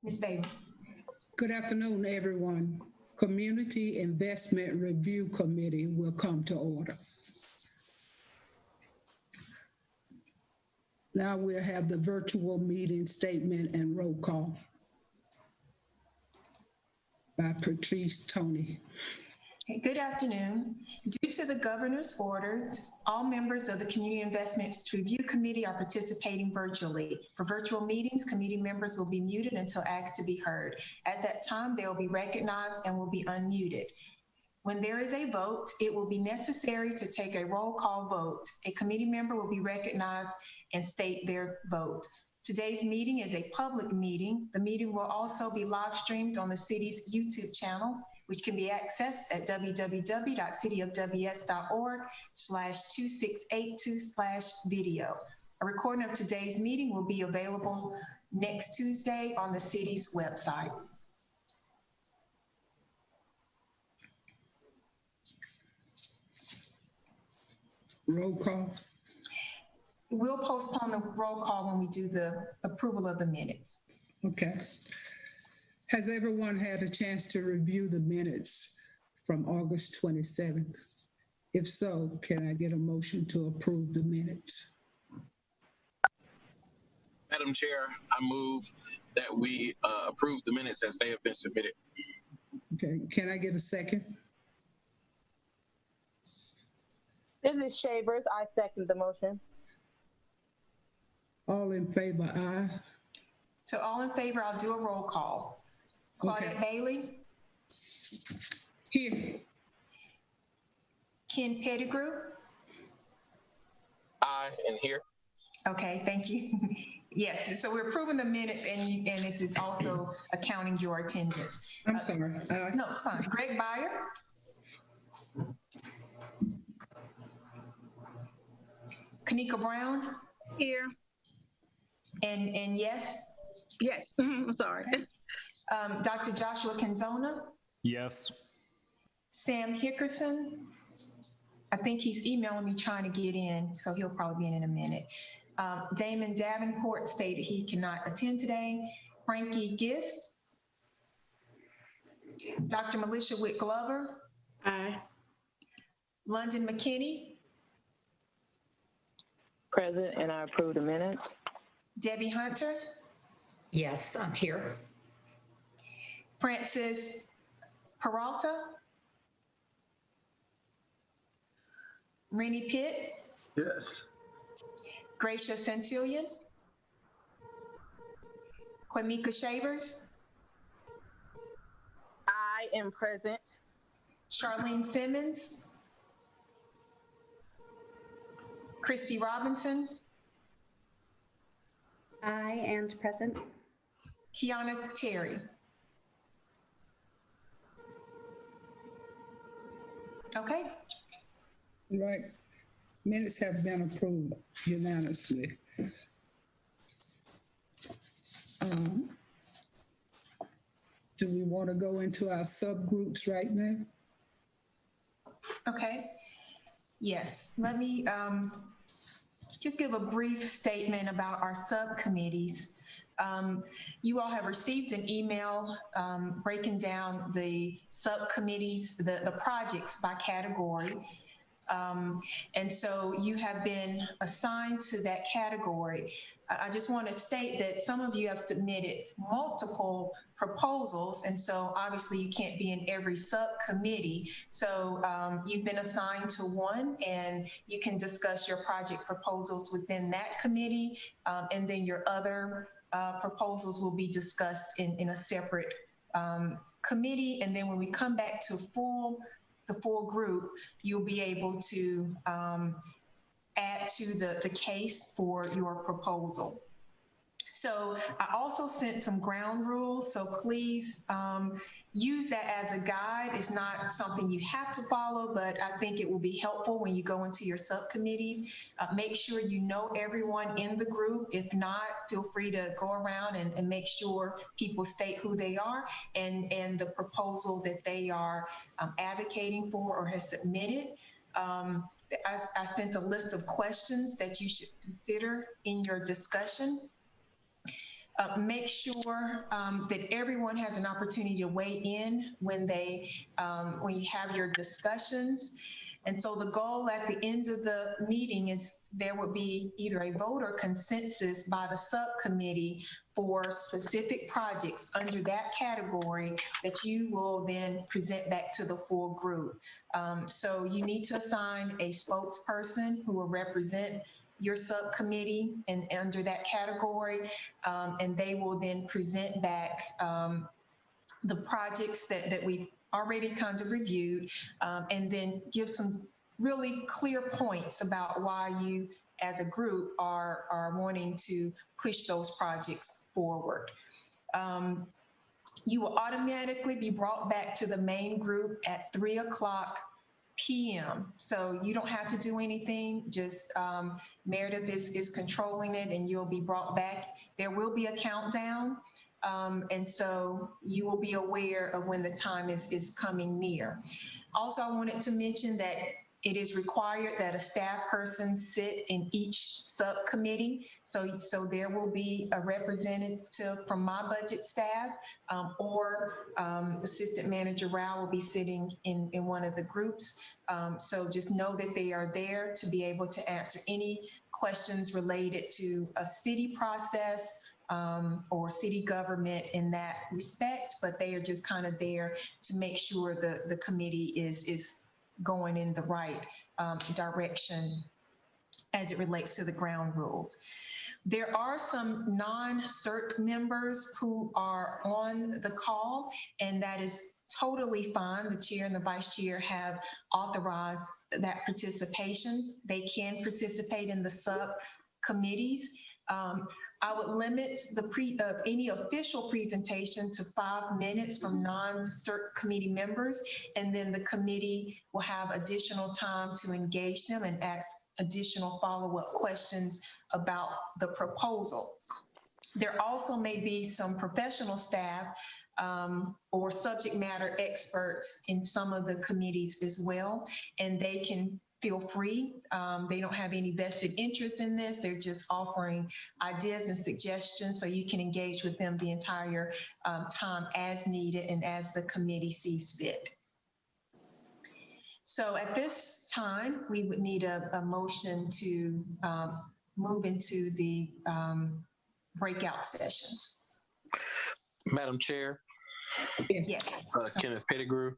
Ms. Bailey. Good afternoon, everyone. Community Investment Review Committee will come to order. Now we'll have the virtual meeting statement and roll call by Patrice Tony. Good afternoon. Due to the governor's orders, all members of the Community Investments Review Committee are participating virtually. For virtual meetings, committee members will be muted until asked to be heard. At that time, they will be recognized and will be unmuted. When there is a vote, it will be necessary to take a roll call vote. A committee member will be recognized and state their vote. Today's meeting is a public meeting. The meeting will also be live streamed on the city's YouTube channel, which can be accessed at www.cityofws.org/2682/video. A recording of today's meeting will be available next Tuesday on the city's website. Roll call. We'll postpone the roll call when we do the approval of the minutes. Okay. Has everyone had a chance to review the minutes from August 27th? If so, can I get a motion to approve the minutes? Madam Chair, I move that we approve the minutes as they have been submitted. Okay, can I get a second? This is Shavers. I second the motion. All in favor, aye. So all in favor, I'll do a roll call. Claudette Bailey. Here. Ken Pettigrew. Aye, and here. Okay, thank you. Yes, so we're approving the minutes and this is also accounting your attendance. I'm sorry. No, it's fine. Greg Byer. Kanika Brown. Here. And yes? Yes, I'm sorry. Okay. Dr. Joshua Canzona. Yes. Sam Hickerson. I think he's emailing me trying to get in, so he'll probably be in a minute. Damon Davenport stated he cannot attend today. Frankie Gist. Dr. Melisha Witt Glover. Aye. London McKinney. Present, and I approve the minutes. Debbie Hunter. Yes, I'm here. Francis Peralta. Rennie Pitt. Yes. Gracia Santillan. Quamika Shavers. I am present. Charlene Simmons. Christy Robinson. I am present. Kiana Terry. Okay. Right. Minutes have been approved unanimously. Do we want to go into our subgroups right now? Okay. Yes. Let me just give a brief statement about our subcommittees. You all have received an email breaking down the subcommittees, the projects by category. And so you have been assigned to that category. I just want to state that some of you have submitted multiple proposals, and so obviously you can't be in every subcommittee. So you've been assigned to one, and you can discuss your project proposals within that committee, and then your other proposals will be discussed in a separate committee. And then when we come back to the full group, you'll be able to add to the case for your proposal. So I also sent some ground rules, so please use that as a guide. It's not something you have to follow, but I think it will be helpful when you go into your subcommittees. Make sure you know everyone in the group. If not, feel free to go around and make sure people state who they are and the proposal that they are advocating for or has submitted. I sent a list of questions that you should consider in your discussion. make sure that everyone has an opportunity to weigh in when you have your discussions. And so the goal at the end of the meeting is there would be either a vote or consensus by the subcommittee for specific projects under that category that you will then present back to the full group. So you need to assign a spokesperson who will represent your subcommittee and under that category, and they will then present back the projects that we've already kind of reviewed, and then give some really clear points about why you as a group are wanting to push those projects forward. You will automatically be brought back to the main group at 3:00 p.m. So you don't have to do anything, just Meredith is controlling it and you'll be brought back. There will be a countdown. And so you will be aware of when the time is coming near. Also, I wanted to mention that it is required that a staff person sit in each subcommittee. So there will be a representative from my budget staff, or Assistant Manager Rao will be sitting in one of the groups. So just know that they are there to be able to answer any questions related to a city process, or city government in that respect, but they are just kind of there to make sure the committee is going in the right direction as it relates to the ground rules. There are some non-CERT members who are on the call, and that is totally fine. The chair and the vice chair have authorized that participation. They can participate in the subcommittees. I would limit any official presentation to 5 minutes from non-CERT committee members, and then the committee will have additional time to engage them and ask additional follow-up questions about the proposal. There also may be some professional staff or subject matter experts in some of the committees as well, and they can feel free. They don't have any vested interest in this. They're just offering ideas and suggestions, so you can engage with them the entire time as needed and as the committee sees fit. So at this time, we would need a motion to move into the breakout sessions. Madam Chair, Yes. Kenneth Pettigrew,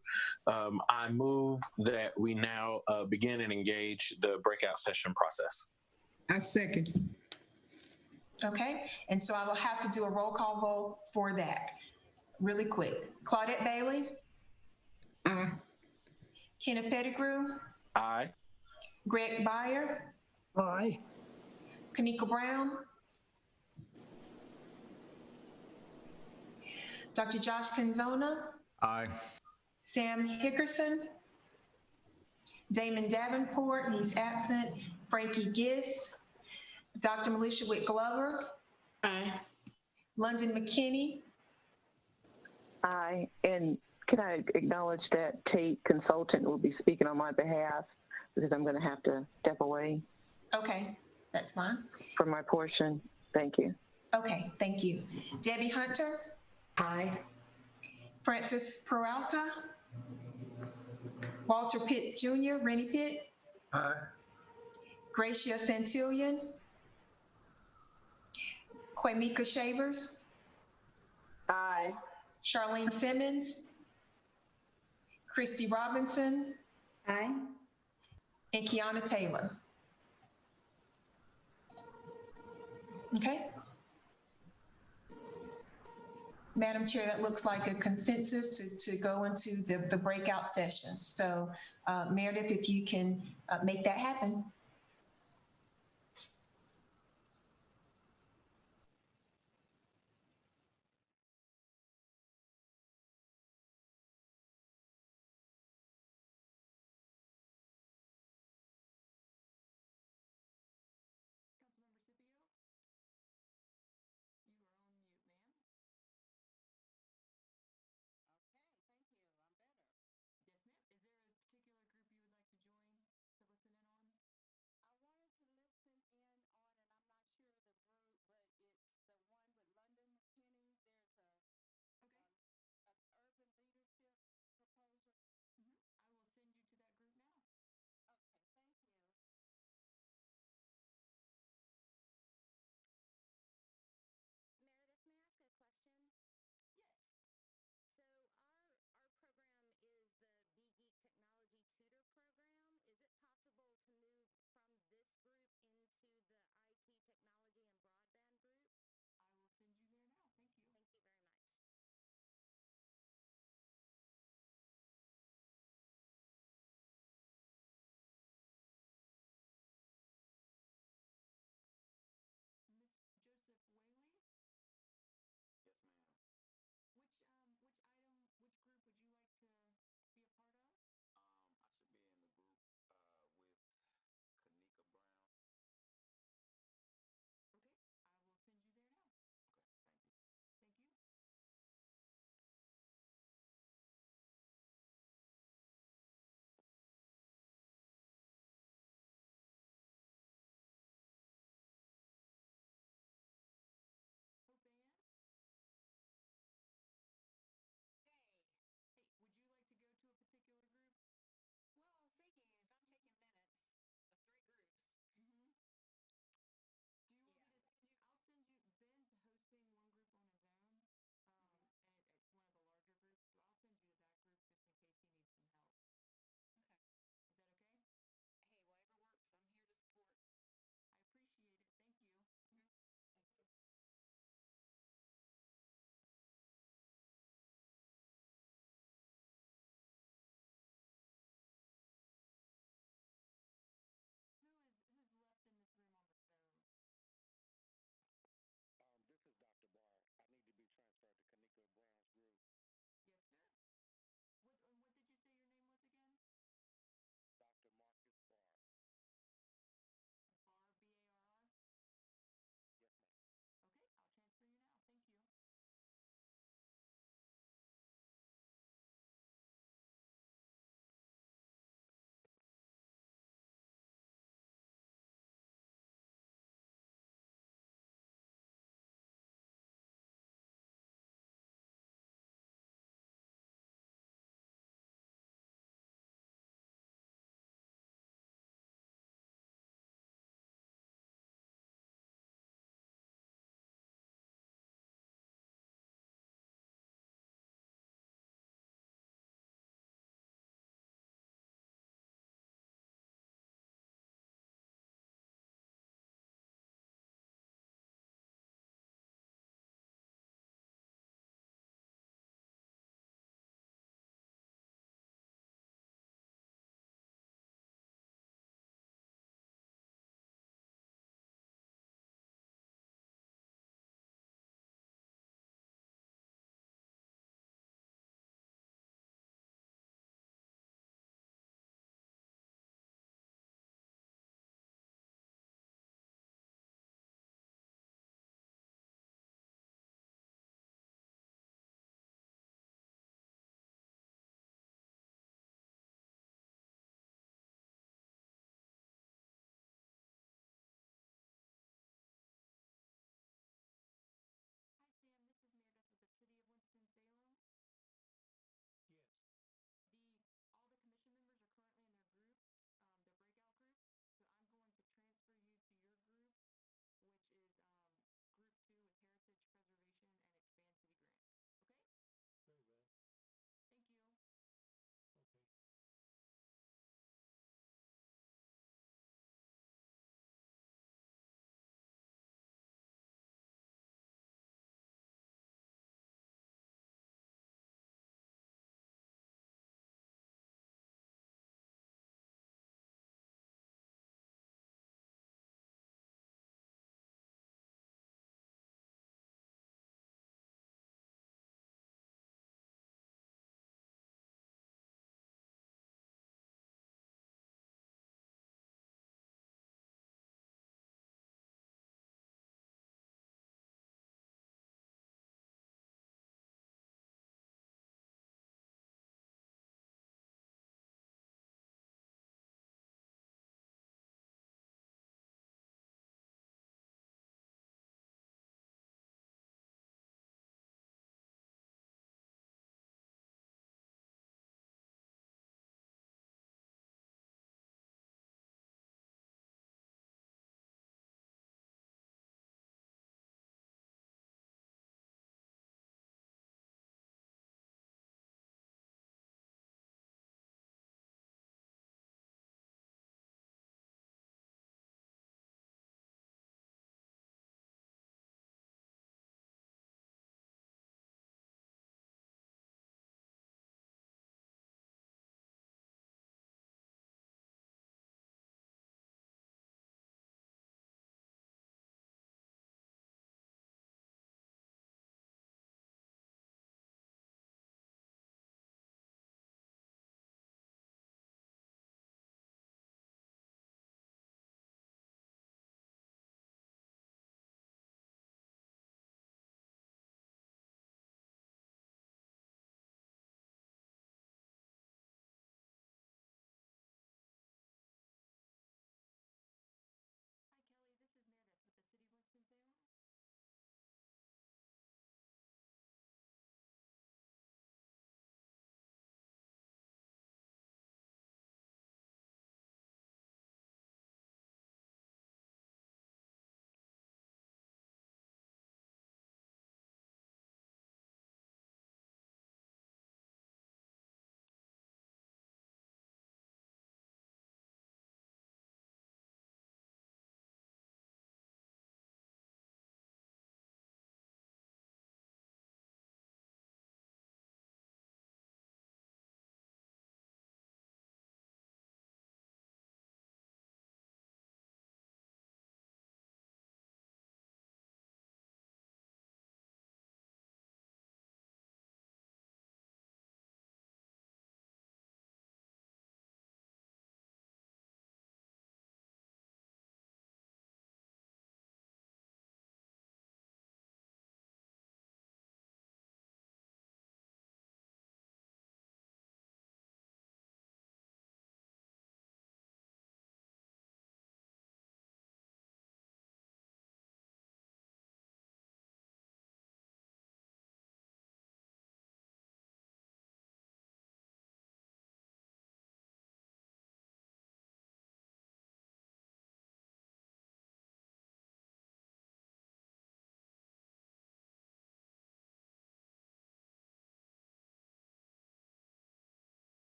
I move that we now begin and engage the breakout session process. I second. Okay, and so I will have to do a roll call vote for that really quick. Claudette Bailey? Aye. Kenneth Pettigrew? Aye. Greg Byer? Aye. Kanika Brown? Dr. Josh Canzona? Aye. Sam Hickerson? Damon Davenport, he's absent. Frankie Giss? Dr. Militia Witt Glover? Aye. London McKinney? Aye. And can I acknowledge that Tate Consultant will be speaking on my behalf because I'm going to have to step away Okay, that's fine. from my portion. Thank you. Okay, thank you. Debbie Hunter? Aye. Francis Peralta? Walter Pitt Jr., Rennie Pitt? Aye. Gracia Santillan? Quamika Shavers? Aye. Charlene Simmons? Christy Robinson? Aye. And Kiana Taylor. Okay. Madam Chair, that looks like a consensus to go into the breakout sessions. So Meredith, if you can make that happen.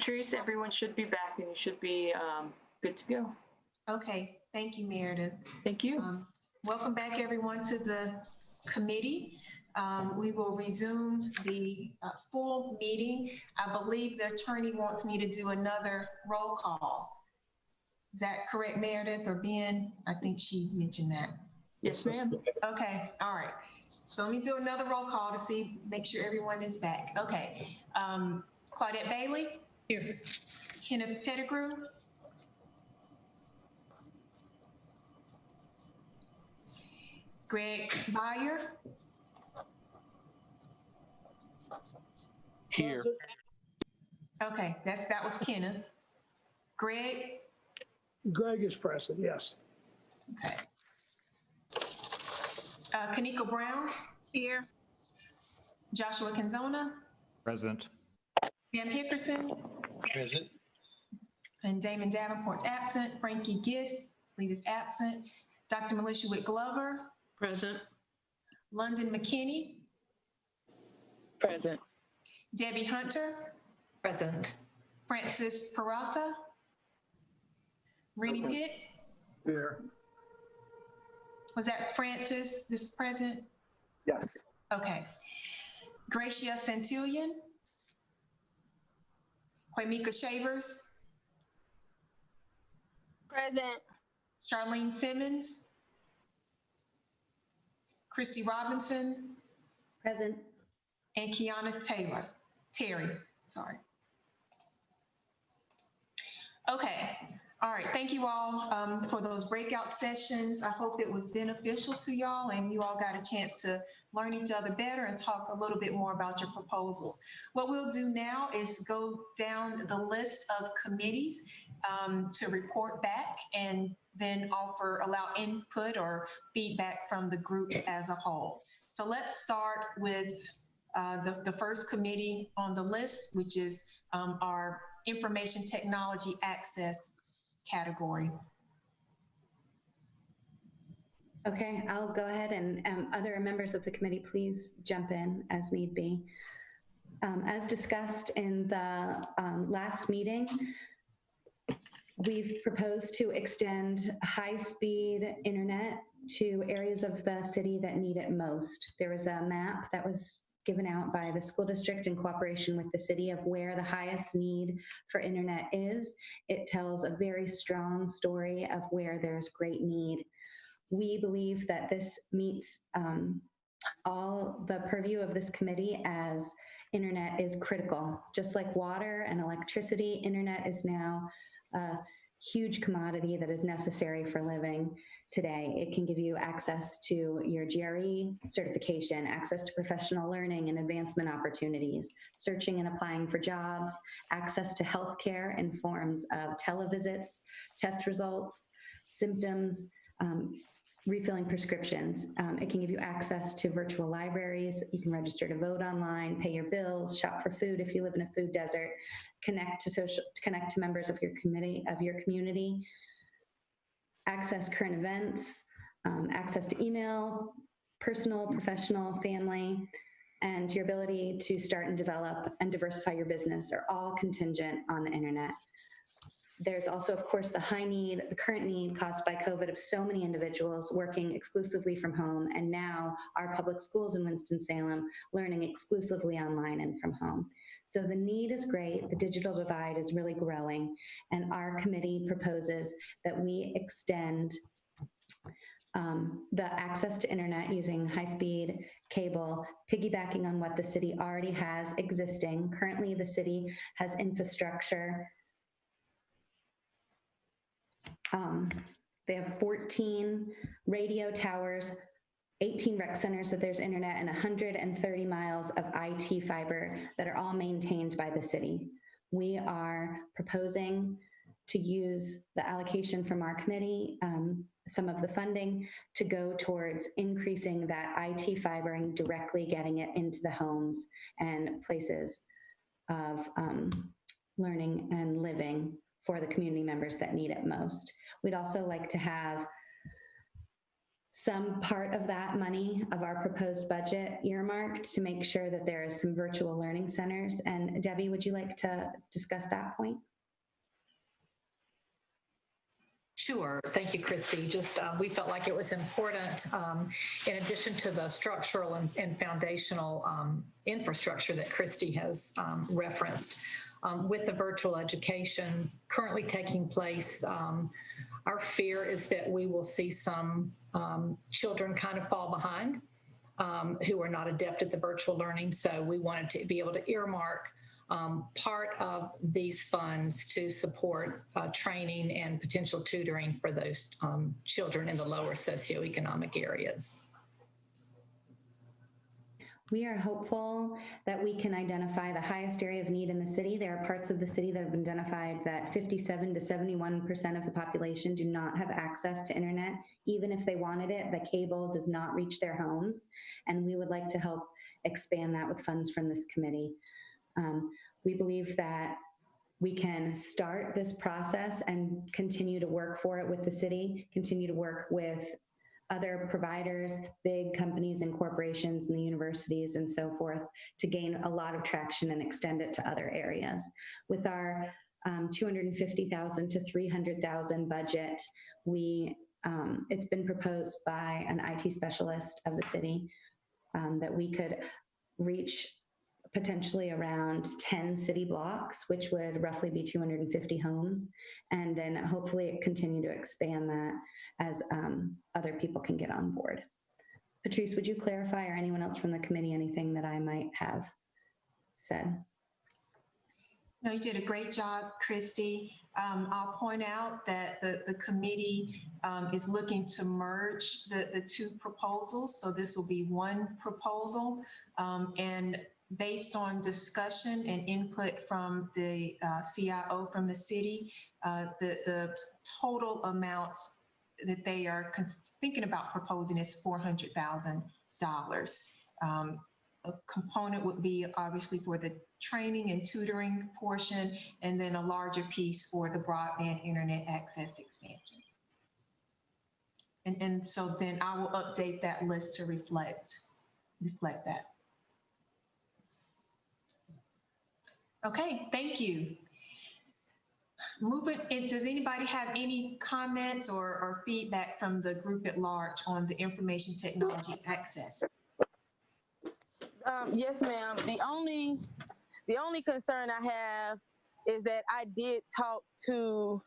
Patrice. Everyone should be back and you should be good to go. Okay, thank you, Meredith. Thank you. Welcome back, everyone, to the committee. We will resume the full meeting. I believe the attorney wants me to do another roll call. Is that correct, Meredith or Ben? I think she mentioned that. Yes, ma'am. Okay, all right. So let me do another roll call to see, make sure everyone is back. Okay. Claudette Bailey? Here. Kenneth Pettigrew? Greg Byer? Here. Okay, that was Kenneth. Greg? Greg is present, yes. Okay. Kanika Brown? Here. Joshua Canzona? Present. Sam Hickerson? Present. And Damon Davenport's absent. Frankie Gist, lead is absent. Dr. Militia Witt Glover? Present. London McKinney? Present. Debbie Hunter? Present. Francis Peralta? Rennie Pitt? Here. Was that Francis, this present? Yes. Okay. Gracia Santillan? Quamika Shavers? Present. Charlene Simmons? Christy Robinson? Present. And Kiana Terry, sorry. Okay, all right, thank you all for those breakout sessions. I hope it was beneficial to y'all and you all got a chance to learn each other better and talk a little bit more about your proposals. What we'll do now is go down the list of committees to report back and then allow input or feedback from the group as a whole. So let's start with the first committee on the list, which is our Information Technology Access category. Okay, I'll go ahead and other members of the committee, please jump in as need be. As discussed in the last meeting, we've proposed to extend high-speed internet to areas of the city that need it most. There was a map that was given out by the school district in cooperation with the city of where the highest need for internet is. It tells a very strong story of where there's great need. We believe that this meets all the purview of this committee, as internet is critical. Just like water and electricity, internet is now a huge commodity that is necessary for living today. It can give you access to your GRE certification, access to professional learning and advancement opportunities, searching and applying for jobs, access to healthcare in forms of televisits, test results, symptoms, refilling prescriptions. It can give you access to virtual libraries. You can register to vote online, pay your bills, shop for food if you live in a food desert, connect to members of your community, access current events, access to email, personal, professional, family, and your ability to start and develop and diversify your business are all contingent on the internet. There's also, of course, the current need caused by COVID of so many individuals working exclusively from home, and now our public schools in Winston-Salem learning exclusively online and from home. So the need is great, the digital divide is really growing, and our committee proposes that we extend the access to internet using high-speed cable, piggybacking on what the city already has existing. Currently, the city has infrastructure. They have 14 radio towers, 18 rec centers that there's internet, and 130 miles of IT fiber that are all maintained by the city. We are proposing to use the allocation from our committee, some of the funding, to go towards increasing that IT fiber and directly getting it into the homes and places of learning and living for the community members that need it most. We'd also like to have some part of that money of our proposed budget earmarked to make sure that there is some virtual learning centers. And Debbie, would you like to discuss that point? Sure. Thank you, Christy. Just we felt like it was important, in addition to the structural and foundational infrastructure that Christy has referenced, with the virtual education currently taking place. Our fear is that we will see some children kind of fall behind who are not adept at the virtual learning. So we wanted to be able to earmark part of these funds to support training and potential tutoring for those children in the lower socioeconomic areas. We are hopeful that we can identify the highest area of need in the city. There are parts of the city that have identified that 57 to 71% of the population do not have access to internet. Even if they wanted it, the cable does not reach their homes. And we would like to help expand that with funds from this committee. We believe that we can start this process and continue to work for it with the city, continue to work with other providers, big companies and corporations and the universities and so forth to gain a lot of traction and extend it to other areas. With our $250,000 to $300,000 budget, it's been proposed by an IT specialist of the city that we could reach potentially around 10 city blocks, which would roughly be 250 homes, and then hopefully continue to expand that as other people can get on board. Patrice, would you clarify, or anyone else from the committee, anything that I might have said? No, you did a great job, Christy. I'll point out that the committee is looking to merge the two proposals. So this will be one proposal, and based on discussion and input from the CIO from the city, the total amounts that they are thinking about proposing is $400,000. A component would be obviously for the training and tutoring portion, and then a larger piece for the broadband internet access expansion. And so then I will update that list to reflect that. Okay, thank you. Does anybody have any comments or feedback from the group at large on the information technology access? Yes, ma'am. The only concern I have is that I did talk to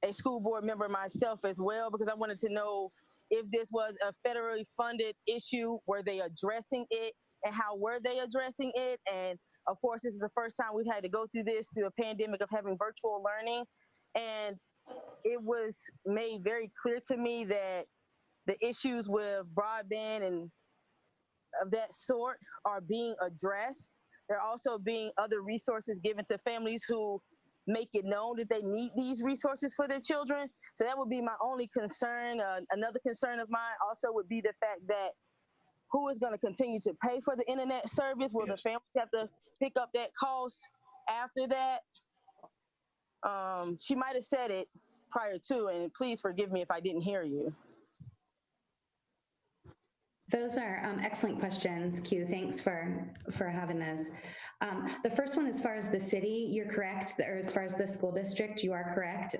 a school board member myself as well, because I wanted to know if this was a federally funded issue. Were they addressing it, and how were they addressing it? And of course, this is the first time we've had to go through a pandemic of having virtual learning. And it was made very clear to me that the issues with broadband and of that sort are being addressed. There are also being other resources given to families who make it known that they need these resources for their children. So that would be my only concern. Another concern of mine also would be the fact that who is going to continue to pay for the internet service? Will the families have to pick up that cost after that? She might have said it prior to, and please forgive me if I didn't hear you. Those are excellent questions, Q. Thanks for having those. The first one, as far as the city, you're correct. Or as far as the school district, you are correct.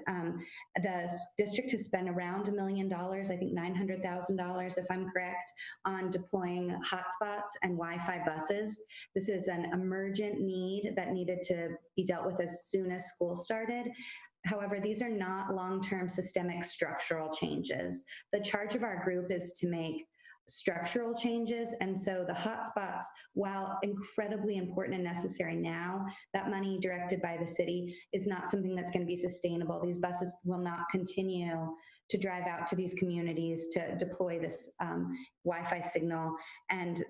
The district has spent around $1 million, I think $900,000, if I'm correct, on deploying hotspots and Wi-Fi buses. This is an emergent need that needed to be dealt with as soon as school started. However, these are not long-term systemic structural changes. The charge of our group is to make structural changes. And so the hotspots, while incredibly important and necessary now, that money directed by the city is not something that's going to be sustainable. These buses will not continue to drive out to these communities to deploy this Wi-Fi signal. And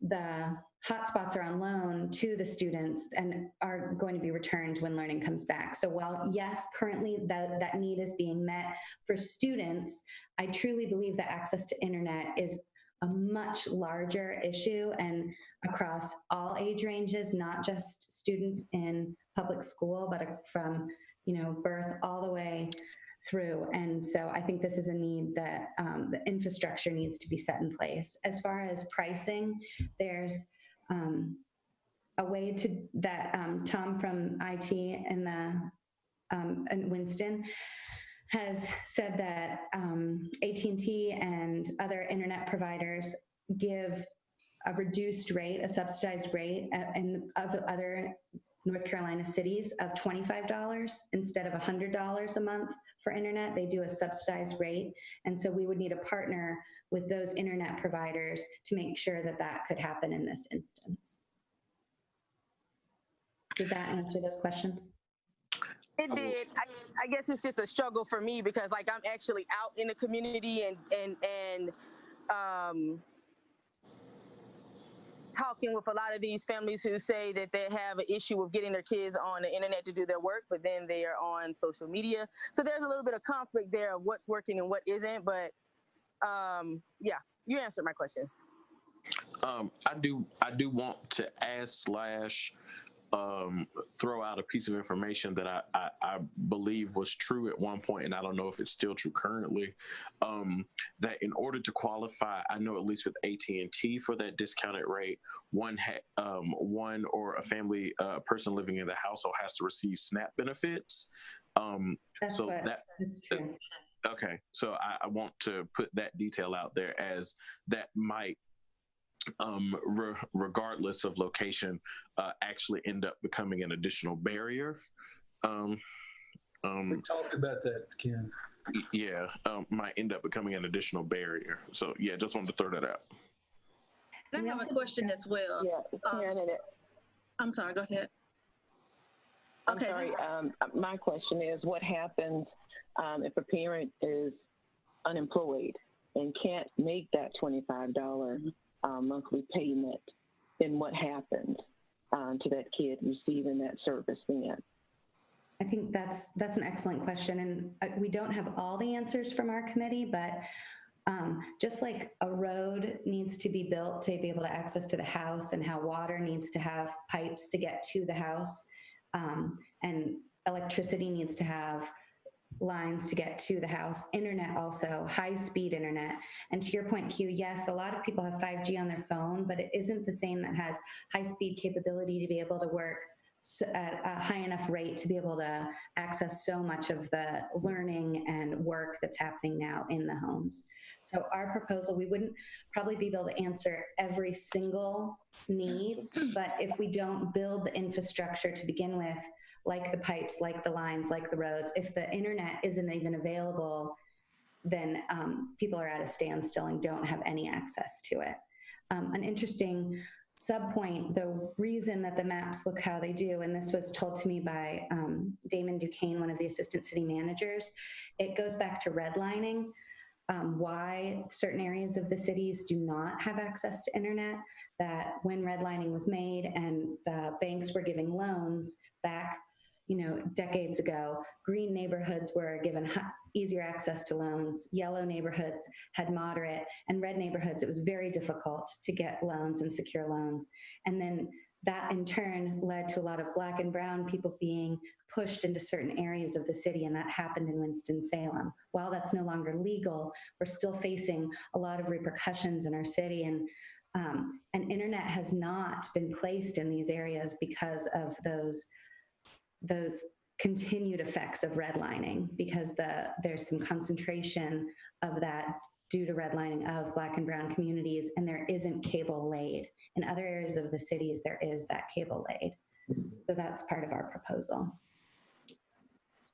the hotspots are on loan to the students and are going to be returned when learning comes back. So while, yes, currently that need is being met for students, I truly believe that access to internet is a much larger issue and across all age ranges, not just students in public school, but from birth all the way through. And so I think this is a need that the infrastructure needs to be set in place. As far as pricing, there's a way to that Tom from IT and Winston has said that AT&T and other internet providers give a reduced rate, a subsidized rate in of other North Carolina cities of $25 instead of $100 a month for internet. They do a subsidized rate. And so we would need a partner with those internet providers to make sure that that could happen in this instance. Did that answer those questions? It did. I guess it's just a struggle for me because like I'm actually out in the community and talking with a lot of these families who say that they have an issue with getting their kids on the internet to do their work, but then they are on social media. So there's a little bit of conflict there of what's working and what isn't. But yeah, you answered my questions. I do want to ask / throw out a piece of information that I believe was true at one point, and I don't know if it's still true currently, that in order to qualify, I know at least with AT&T for that discounted rate, one or a family person living in the household has to receive SNAP benefits. That's true. Okay, so I want to put that detail out there as that might regardless of location, actually end up becoming an additional barrier. We talked about that, Ken. Yeah, might end up becoming an additional barrier. So yeah, just wanted to throw that out. And I have a question as well. Yeah, I'm sorry, go ahead. I'm sorry. My question is, what happens if a parent is unemployed and can't make that $25 monthly payment? Then what happens to that kid receiving that service then? I think that's an excellent question, and we don't have all the answers from our committee, but just like a road needs to be built to be able to access to the house, and how water needs to have pipes to get to the house, and electricity needs to have lines to get to the house, internet also, high-speed internet. And to your point, Q, yes, a lot of people have 5G on their phone, but it isn't the same that has high-speed capability to be able to work at a high enough rate to be able to access so much of the learning and work that's happening now in the homes. So our proposal, we wouldn't probably be able to answer every single need, but if we don't build the infrastructure to begin with, like the pipes, like the lines, like the roads, if the internet isn't even available, then people are at a standstill and don't have any access to it. An interesting subpoint, the reason that the maps look how they do, and this was told to me by Damon Duquesne, one of the assistant city managers, it goes back to redlining, why certain areas of the cities do not have access to internet, that when redlining was made and the banks were giving loans back, decades ago, green neighborhoods were given easier access to loans, yellow neighborhoods had moderate, and red neighborhoods, it was very difficult to get loans and secure loans. And then that in turn led to a lot of Black and brown people being pushed into certain areas of the city, and that happened in Winston-Salem. While that's no longer legal, we're still facing a lot of repercussions in our city, and internet has not been placed in these areas because of those continued effects of redlining, because there's some concentration of that due to redlining of Black and brown communities, and there isn't cable laid. In other areas of the cities, there is that cable laid. So that's part of our proposal.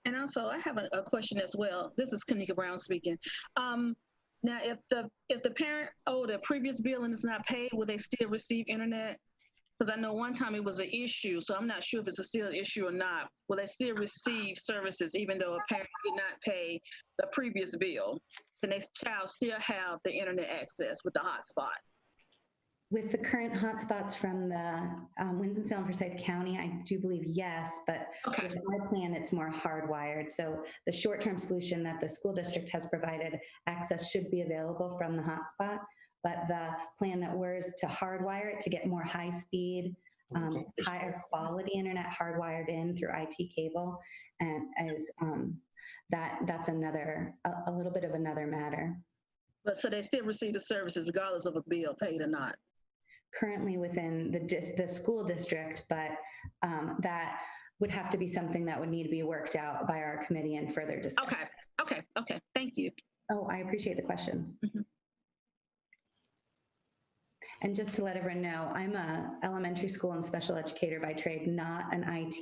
And also, I have a question as well. This is Kanika Brown speaking. Now, if the parent owed a previous bill and it's not paid, will they still receive internet? Because I know one time it was an issue, so I'm not sure if it's still an issue or not. Will they still receive services even though a parent did not pay the previous bill? Can their child still have the internet access with the hotspot? With the current hotspots from the Winston-Salem Forsyth County, I do believe yes, but with our plan, it's more hardwired. So the short-term solution that the school district has provided, access should be available from the hotspot. But the plan that we're is to hardwire it to get more high speed, higher quality internet hardwired in through IT cable, and as that's a little bit of another matter. But so they still receive the services regardless of a bill paid or not? Currently within the school district, but that would have to be something that would need to be worked out by our committee and further discussed. Okay. Thank you. Oh, I appreciate the questions. Mm-hmm. And just to let everyone know, I'm a elementary school and special educator by trade, not an IT.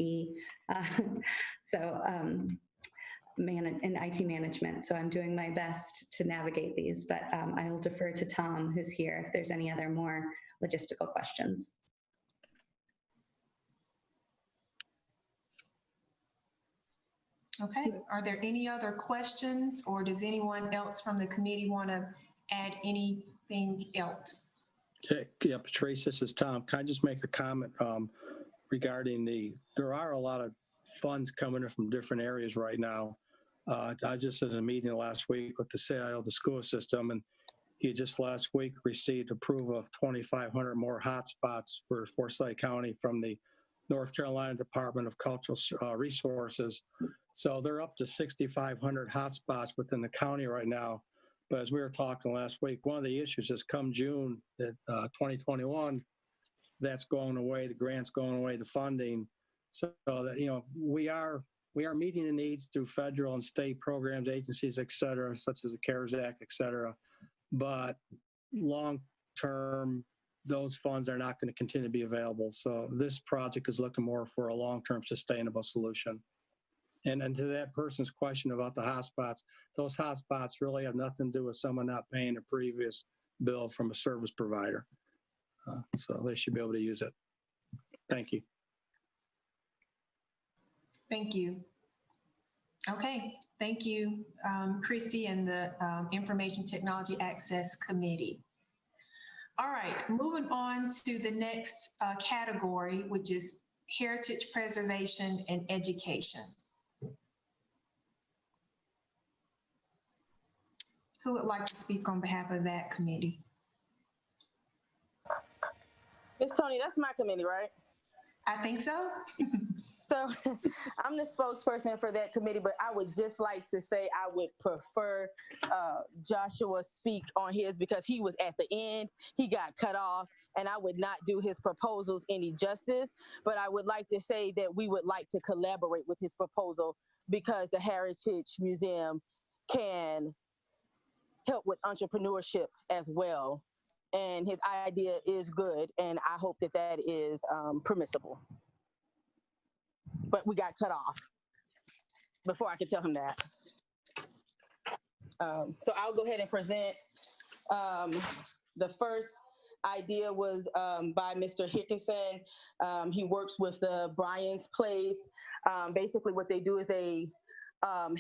In IT management. So I'm doing my best to navigate these, but I'll defer to Tom, who's here, if there's any other more logistical questions. Okay, are there any other questions, or does anyone else from the committee want to add anything else? Okay, yeah, Patrice, this is Tom. Can I just make a comment regarding there are a lot of funds coming in from different areas right now. I just had a meeting last week with the CIO of the school system, and he just last week received approval of 2,500 more hotspots for Forsyth County from the North Carolina Department of Cultural Resources. So they're up to 6,500 hotspots within the county right now. But as we were talking last week, one of the issues is come June 2021, that's going away, the grant's going away, the funding. So that, we are meeting the needs through federal and state programs, agencies, et cetera, such as the CARES Act, et cetera. But long term, those funds are not going to continue to be available. So this project is looking more for a long-term sustainable solution. And to that person's question about the hotspots, those hotspots really have nothing to do with someone not paying a previous bill from a service provider. So they should be able to use it. Thank you. Thank you. Okay, thank you, Christy and the Information Technology Access Committee. All right, moving on to the next category, which is heritage preservation and education. Who would like to speak on behalf of that committee? Ms. Tony, that's my committee, right? I think so. So I'm the spokesperson for that committee, but I would just like to say I would prefer Joshua speak on his, because he was at the end, he got cut off, and I would not do his proposals any justice. But I would like to say that we would like to collaborate with his proposal, because the Heritage Museum can help with entrepreneurship as well. And his idea is good, and I hope that that is permissible. But we got cut off before I could tell him that. So I'll go ahead and present. The first idea was by Mr. Hickinson. He works with the Bryan's Place. Basically what they do is they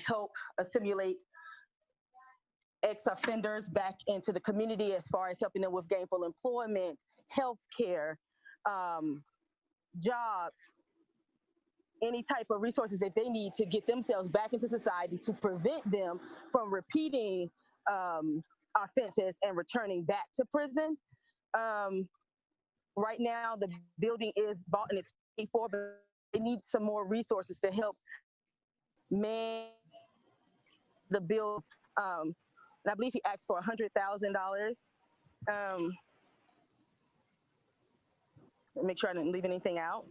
help assimilate ex-offenders back into the community, as far as helping them with gainful employment, healthcare, jobs, any type of resources that they need to get themselves back into society, to prevent them from repeating offenses and returning back to prison. Right now, the building is bought and it's paid for, but they need some more resources to help man the build. And I believe he asked for $100,000. Make sure I didn't leave anything out.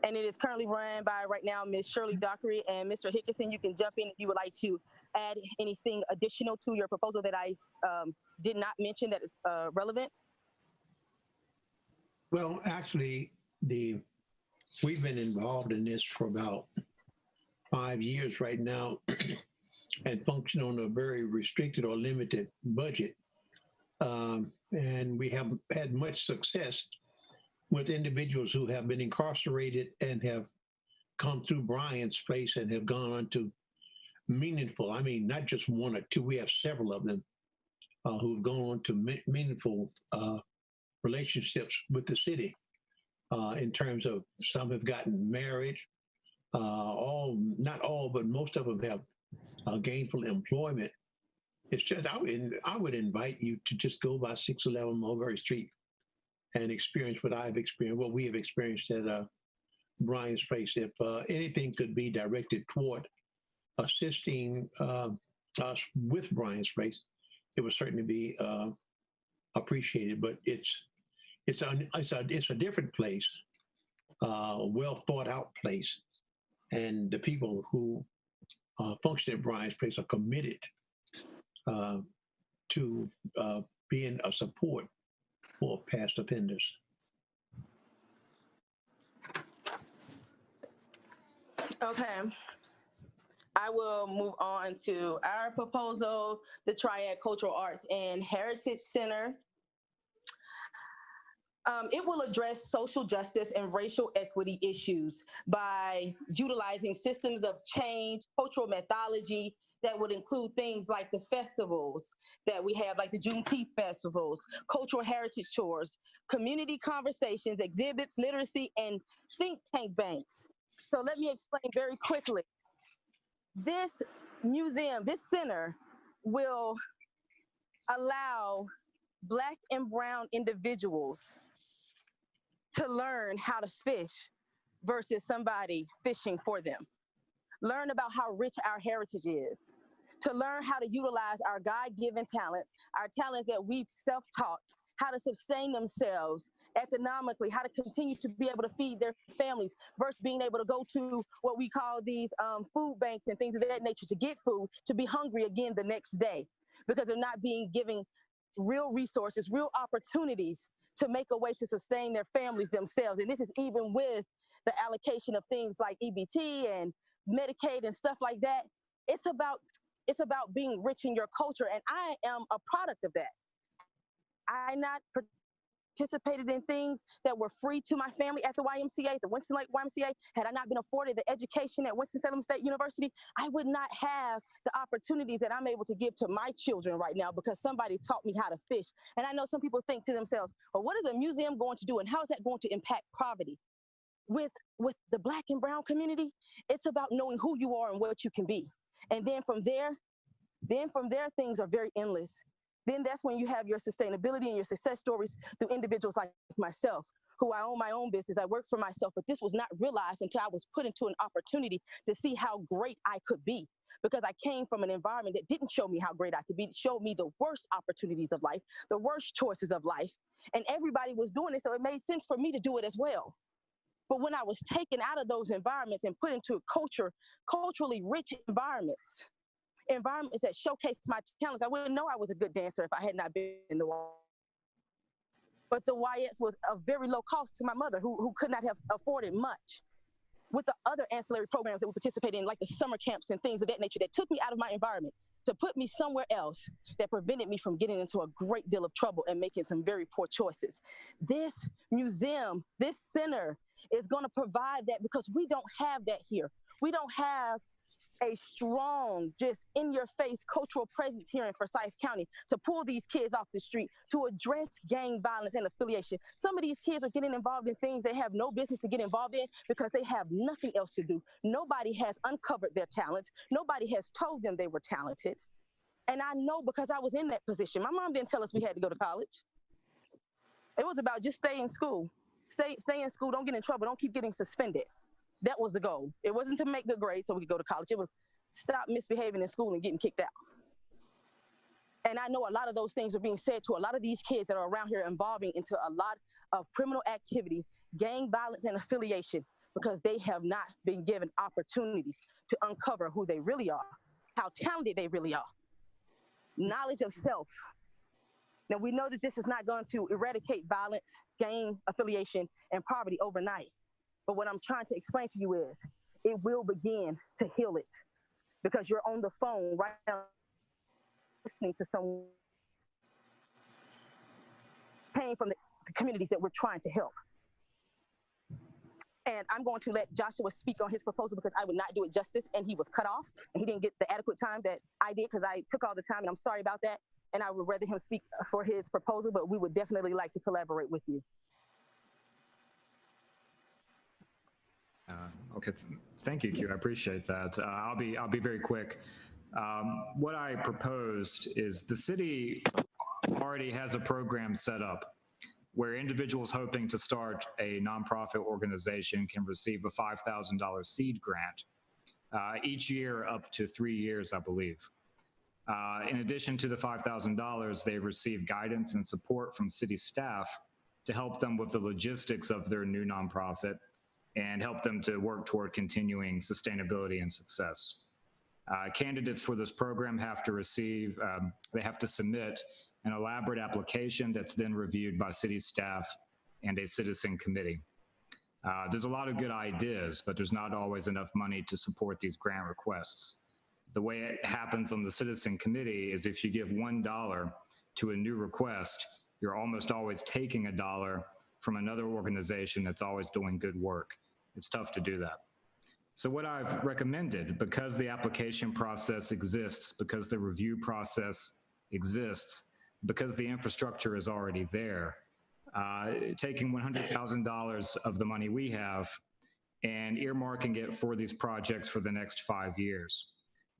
And it is currently run by, right now, Ms. Shirley Dockery. And Mr. Hickinson, you can jump in if you would like to add anything additional to your proposal that I did not mention that is relevant. Well, actually, we've been involved in this for about 5 years right now and function on a very restricted or limited budget. And we haven't had much success with individuals who have been incarcerated and have come through Bryan's Place and have gone on to meaningful, I mean, not just one or two, we have several of them who've gone on to meaningful relationships with the city in terms of some have gotten married, not all, but most of them have gainful employment. It's just, I would invite you to just go by 611 Mulberry Street and experience what I've experienced, what we have experienced at Bryan's Place. If anything could be directed toward assisting us with Brian's Place, it would certainly be appreciated. But it's a different place, well thought out place, and the people who function at Brian's Place are committed to being a support for past offenders. Okay. I will move on to our proposal, the Triad Cultural Arts and Heritage Center. It will address social justice and racial equity issues by utilizing systems of change, cultural methodology that would include things like the festivals that we have, like the Juneteenth festivals, cultural heritage tours, community conversations, exhibits, literacy, and think tank banks. So let me explain very quickly. This museum, this center will allow Black and brown individuals to learn how to fish versus somebody fishing for them. Learn about how rich our heritage is. To learn how to utilize our God-given talents, our talents that we've self-taught, how to sustain themselves economically, how to continue to be able to feed their families versus being able to go to what we call these food banks and things of that nature to get food, to be hungry again the next day because they're not being given real resources, real opportunities to make a way to sustain their families themselves. And this is even with the allocation of things like EBT and Medicaid and stuff like that. It's about being rich in your culture. And I am a product of that. I not participated in things that were free to my family at the YMCA, the Winston-Salem YMCA. Had I not been afforded the education at Winston-Salem State University, I would not have the opportunities that I'm able to give to my children right now because somebody taught me how to fish. And I know some people think to themselves, well, what is a museum going to do and how is that going to impact poverty? With the Black and brown community, it's about knowing who you are and what you can be. And then from there, things are very endless. Then that's when you have your sustainability and your success stories through individuals like myself, who I own my own business. I work for myself, but this was not realized until I was put into an opportunity to see how great I could be. Because I came from an environment that didn't show me how great I could be. It showed me the worst opportunities of life, the worst choices of life. And everybody was doing it, so it made sense for me to do it as well. But when I was taken out of those environments and put into culturally rich environments that showcased my talents, I wouldn't know I was a good dancer if I had not been in the YS. But the YS was a very low cost to my mother who could not have afforded much. With the other ancillary programs that we participated in, like the summer camps and things of that nature that took me out of my environment to put me somewhere else that prevented me from getting into a great deal of trouble and making some very poor choices. This museum, this center is going to provide that because we don't have that here. We don't have a strong, just in-your-face cultural presence here in Forsyth County to pull these kids off the street, to address gang violence and affiliation. Some of these kids are getting involved in things they have no business to get involved in because they have nothing else to do. Nobody has uncovered their talents. Nobody has told them they were talented. And I know because I was in that position. My mom didn't tell us we had to go to college. It was about just stay in school. Stay in school, don't get in trouble, don't keep getting suspended. That was the goal. It wasn't to make good grades so we could go to college. It was stop misbehaving in school and getting kicked out. And I know a lot of those things are being said to a lot of these kids that are around here involving into a lot of criminal activity, gang violence and affiliation, because they have not been given opportunities to uncover who they really are, how talented they really are. Knowledge of self. Now we know that this is not going to eradicate violence, gang affiliation, and poverty overnight. But what I'm trying to explain to you is it will begin to heal it because you're on the phone right now listening to someone paying from the communities that we're trying to help. And I'm going to let Joshua speak on his proposal because I would not do it justice and he was cut off and he didn't get the adequate time that I did because I took all the time and I'm sorry about that. And I would rather him speak for his proposal, but we would definitely like to collaborate with you. Okay, thank you, Q. I appreciate that. I'll be very quick. What I proposed is the city already has a program set up where individuals hoping to start a nonprofit organization can receive a $5,000 seed grant. each year up to 3 years, I believe. In addition to the $5,000, they've received guidance and support from city staff to help them with the logistics of their new nonprofit and help them to work toward continuing sustainability and success. Candidates for this program have to they have to submit an elaborate application that's then reviewed by city staff and a citizen committee. There's a lot of good ideas, but there's not always enough money to support these grant requests. The way it happens on the citizen committee is if you give $1 to a new request, you're almost always taking $1 from another organization that's always doing good work. It's tough to do that. So what I've recommended, because the application process exists, because the review process exists, because the infrastructure is already there, taking $100,000 of the money we have and earmarking it for these projects for the next 5 years.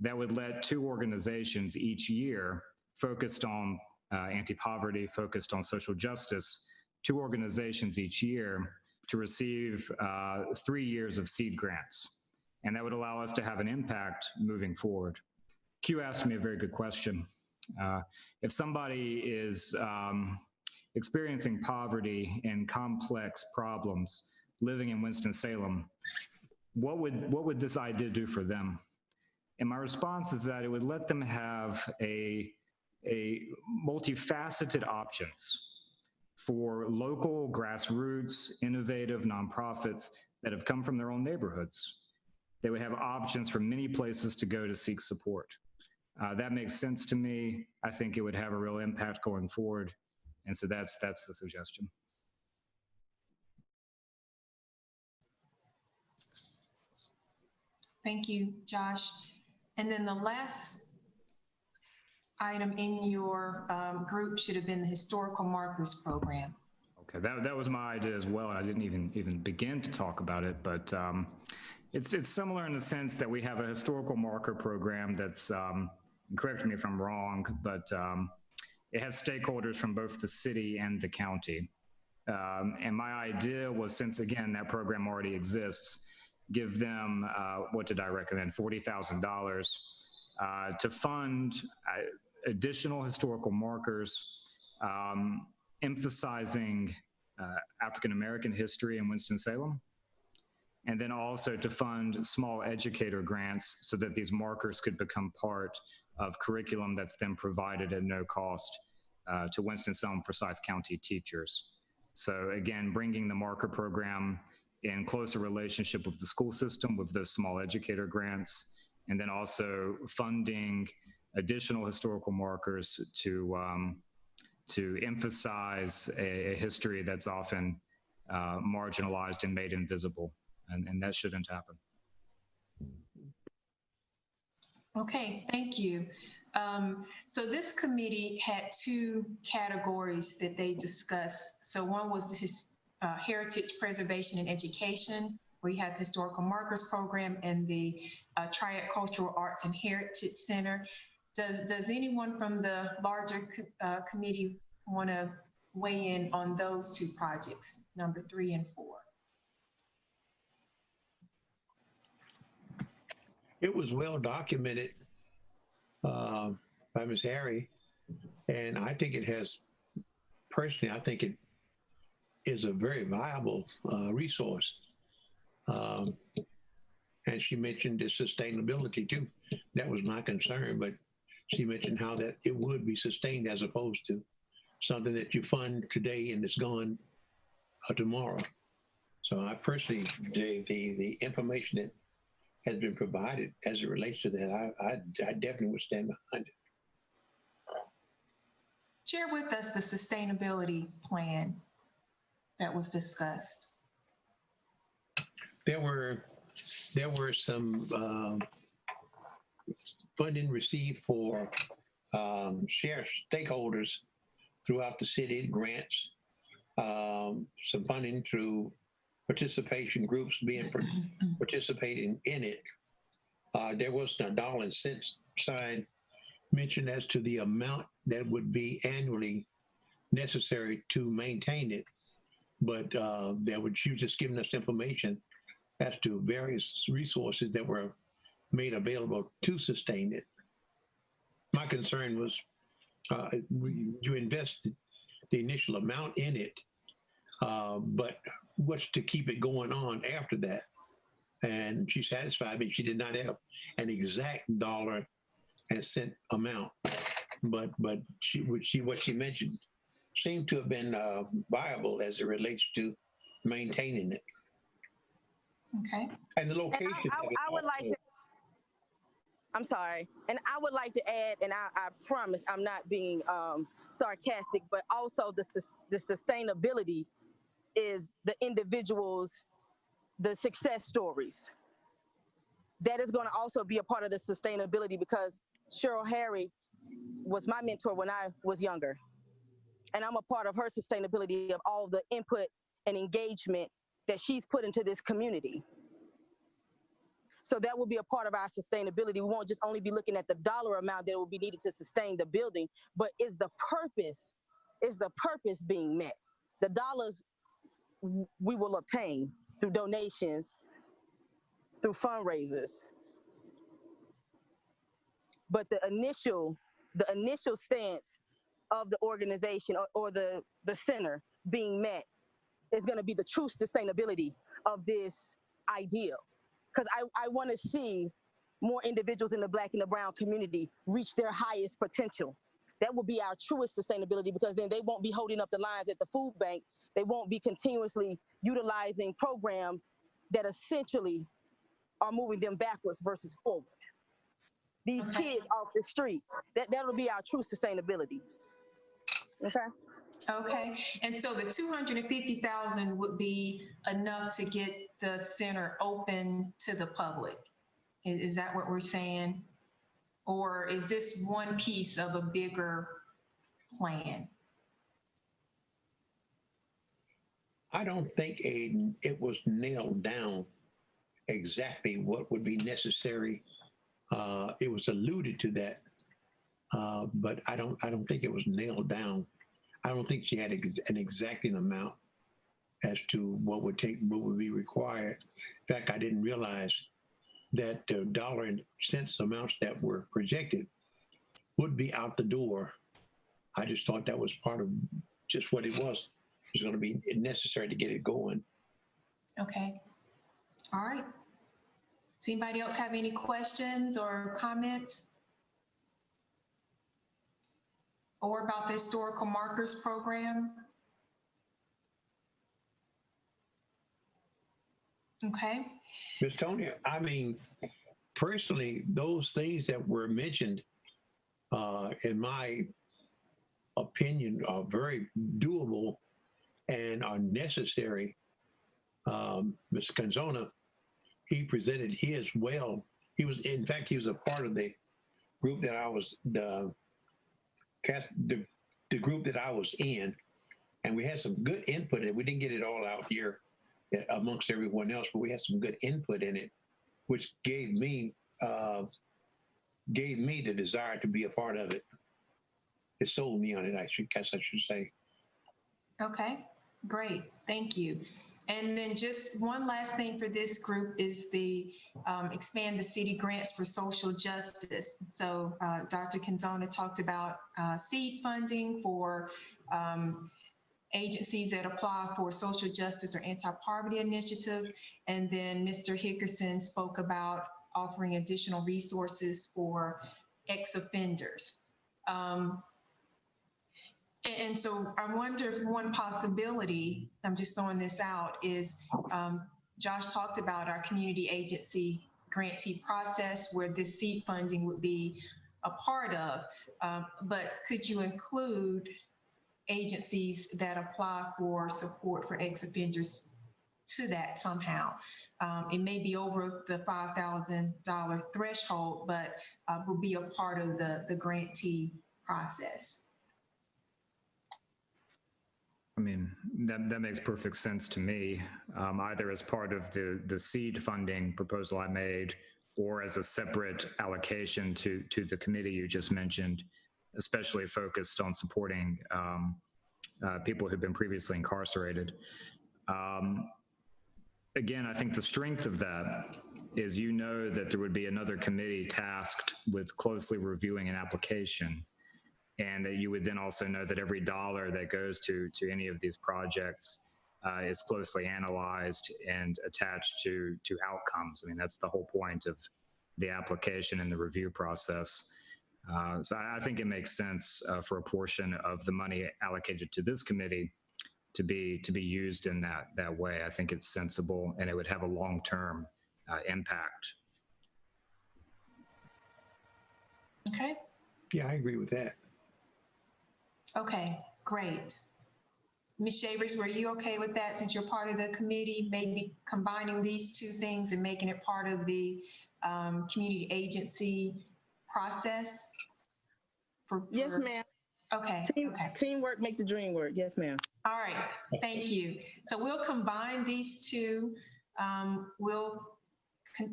That would let 2 organizations each year focused on anti-poverty, focused on social justice, 2 organizations each year to receive 3 years of seed grants. And that would allow us to have an impact moving forward. Q asked me a very good question. If somebody is experiencing poverty and complex problems living in Winston-Salem, what would this idea do for them? And my response is that it would let them have a multifaceted options for local grassroots, innovative nonprofits that have come from their own neighborhoods. They would have options for many places to go to seek support. That makes sense to me. I think it would have a real impact going forward. And so that's the suggestion. Thank you, Josh. And then the last item in your group should have been the historical markers program. Okay, that was my idea as well. I didn't even begin to talk about it, but it's similar in the sense that we have a historical marker program that's, correct me if I'm wrong, but it has stakeholders from both the city and the county. And my idea was, since again, that program already exists, give them, what did I recommend, $40,000 to fund additional historical markers, emphasizing African-American history in Winston-Salem, and then also to fund small educator grants so that these markers could become part of curriculum that's then provided at no cost to Winston-Salem Forsyth County teachers. So again, bringing the marker program in closer relationship with the school system with those small educator grants, and then also funding additional historical markers to emphasize a history that's often marginalized and made invisible, and that shouldn't happen. Okay, thank you. So this committee had 2 categories that they discussed. So one was heritage preservation and education, where you have the historical markers program and the Triad Cultural Arts and Heritage Center. Does anyone from the larger committee want to weigh in on those 2 projects, number 3 and 4? It was well documented by Ms. Harry, and I think it has, personally, I think it is a very viable resource. And she mentioned the sustainability too. That was my concern, but she mentioned how that it would be sustained as opposed to something that you fund today and it's gone tomorrow. So I personally, the information that has been provided as it relates to that, I definitely would stand behind it. Share with us the sustainability plan that was discussed. There were some funding received for share stakeholders throughout the city, grants, some funding through participation groups participating in it. There was a dollar and cents sign mentioned as to the amount that would be annually necessary to maintain it, but she was just giving us information as to various resources that were made available to sustain it. My concern was you invest the initial amount in it, but what's to keep it going on after that? And she satisfied me. She did not have an exact dollar and cent amount, but what she mentioned seemed to have been viable as it relates to maintaining it. Okay. And the location. And I would like to. I'm sorry, and I would like to add, and I promise I'm not being sarcastic, but also the sustainability is the individuals, the success stories. That is going to also be a part of the sustainability, because Cheryl Harry was my mentor when I was younger. And I'm a part of her sustainability of all the input and engagement that she's put into this community. So that will be a part of our sustainability. We won't just only be looking at the dollar amount that will be needed to sustain the building, but is the purpose being met? The dollars we will obtain through donations, through fundraisers. But the initial stance of the organization or the center being met is going to be the true sustainability of this ideal. Because I want to see more individuals in the Black and the brown community reach their highest potential. That will be our truest sustainability, because then they won't be holding up the lines at the food bank. They won't be continuously utilizing programs that essentially are moving them backwards versus forward. These kids off the street, that'll be our true sustainability. Okay. Okay, and so the 250,000 would be enough to get the center open to the public. Is that what we're saying? Or is this one piece of a bigger plan? I don't think, Aiden, it was nailed down exactly what would be necessary. It was alluded to that, but I don't think it was nailed down. I don't think she had an exacting amount as to what would be required. In fact, I didn't realize that the dollar and cents amounts that were projected would be out the door. I just thought that was part of just what it was. It was going to be necessary to get it going. Okay. All right. Does anybody else have any questions or comments? Or about the historical markers program? Okay. Ms. Tonya, I mean, personally, those things that were mentioned, in my opinion, are very doable and are necessary. Mr. Canzona, he presented his well. He was a part of the group that I was, the group that I was in, and we had some good input in it. We didn't get it all out here amongst everyone else, but we had some good input in it, which gave me the desire to be a part of it. It sold me on it, I guess I should say. Okay, great, thank you. And then just one last thing for this group is the expand the city grants for social justice. So Dr. Canzona talked about seed funding for agencies that apply for social justice or anti-poverty initiatives. And then Mr. Hickerson spoke about offering additional resources for ex-offenders. And so I wonder if one possibility, I'm just throwing this out, is Josh talked about our community agency grantee process where this seed funding would be a part of, but could you include agencies that apply for support for ex-offenders to that somehow? It may be over the $5,000 threshold, but will be a part of the grantee process. I mean, that makes perfect sense to me, either as part of the seed funding proposal I made or as a separate allocation to the committee you just mentioned, especially focused on supporting people who've been previously incarcerated. Again, I think the strength of that is you know that there would be another committee tasked with closely reviewing an application, and that you would then also know that every dollar that goes to any of these projects is closely analyzed and attached to outcomes. I mean, that's the whole point of the application and the review process. So I think it makes sense for a portion of the money allocated to this committee to be used in that way. I think it's sensible, and it would have a long-term impact. Okay. Yeah, I agree with that. Okay, great. Ms. Shavers, were you okay with that since you're part of the committee, maybe combining these two things and making it part of the community agency process? Yes, ma'am. Okay. Teamwork make the dream work. Yes, ma'am. All right, thank you. So we'll combine these two. We'll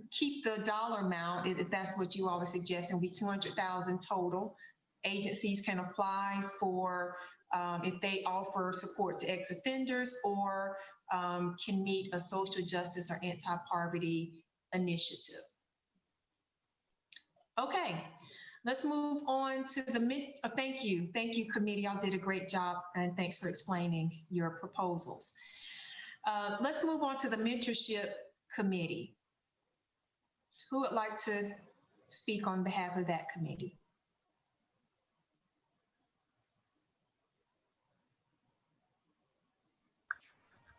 keep the dollar amount, if that's what you all are suggesting, be 200,000 total. Agencies can apply for if they offer support to ex-offenders or can meet a social justice or anti-poverty initiative. Okay, let's move on to the thank you committee, y'all did a great job, and thanks for explaining your proposals. Let's move on to the mentorship committee. Who would like to speak on behalf of that committee?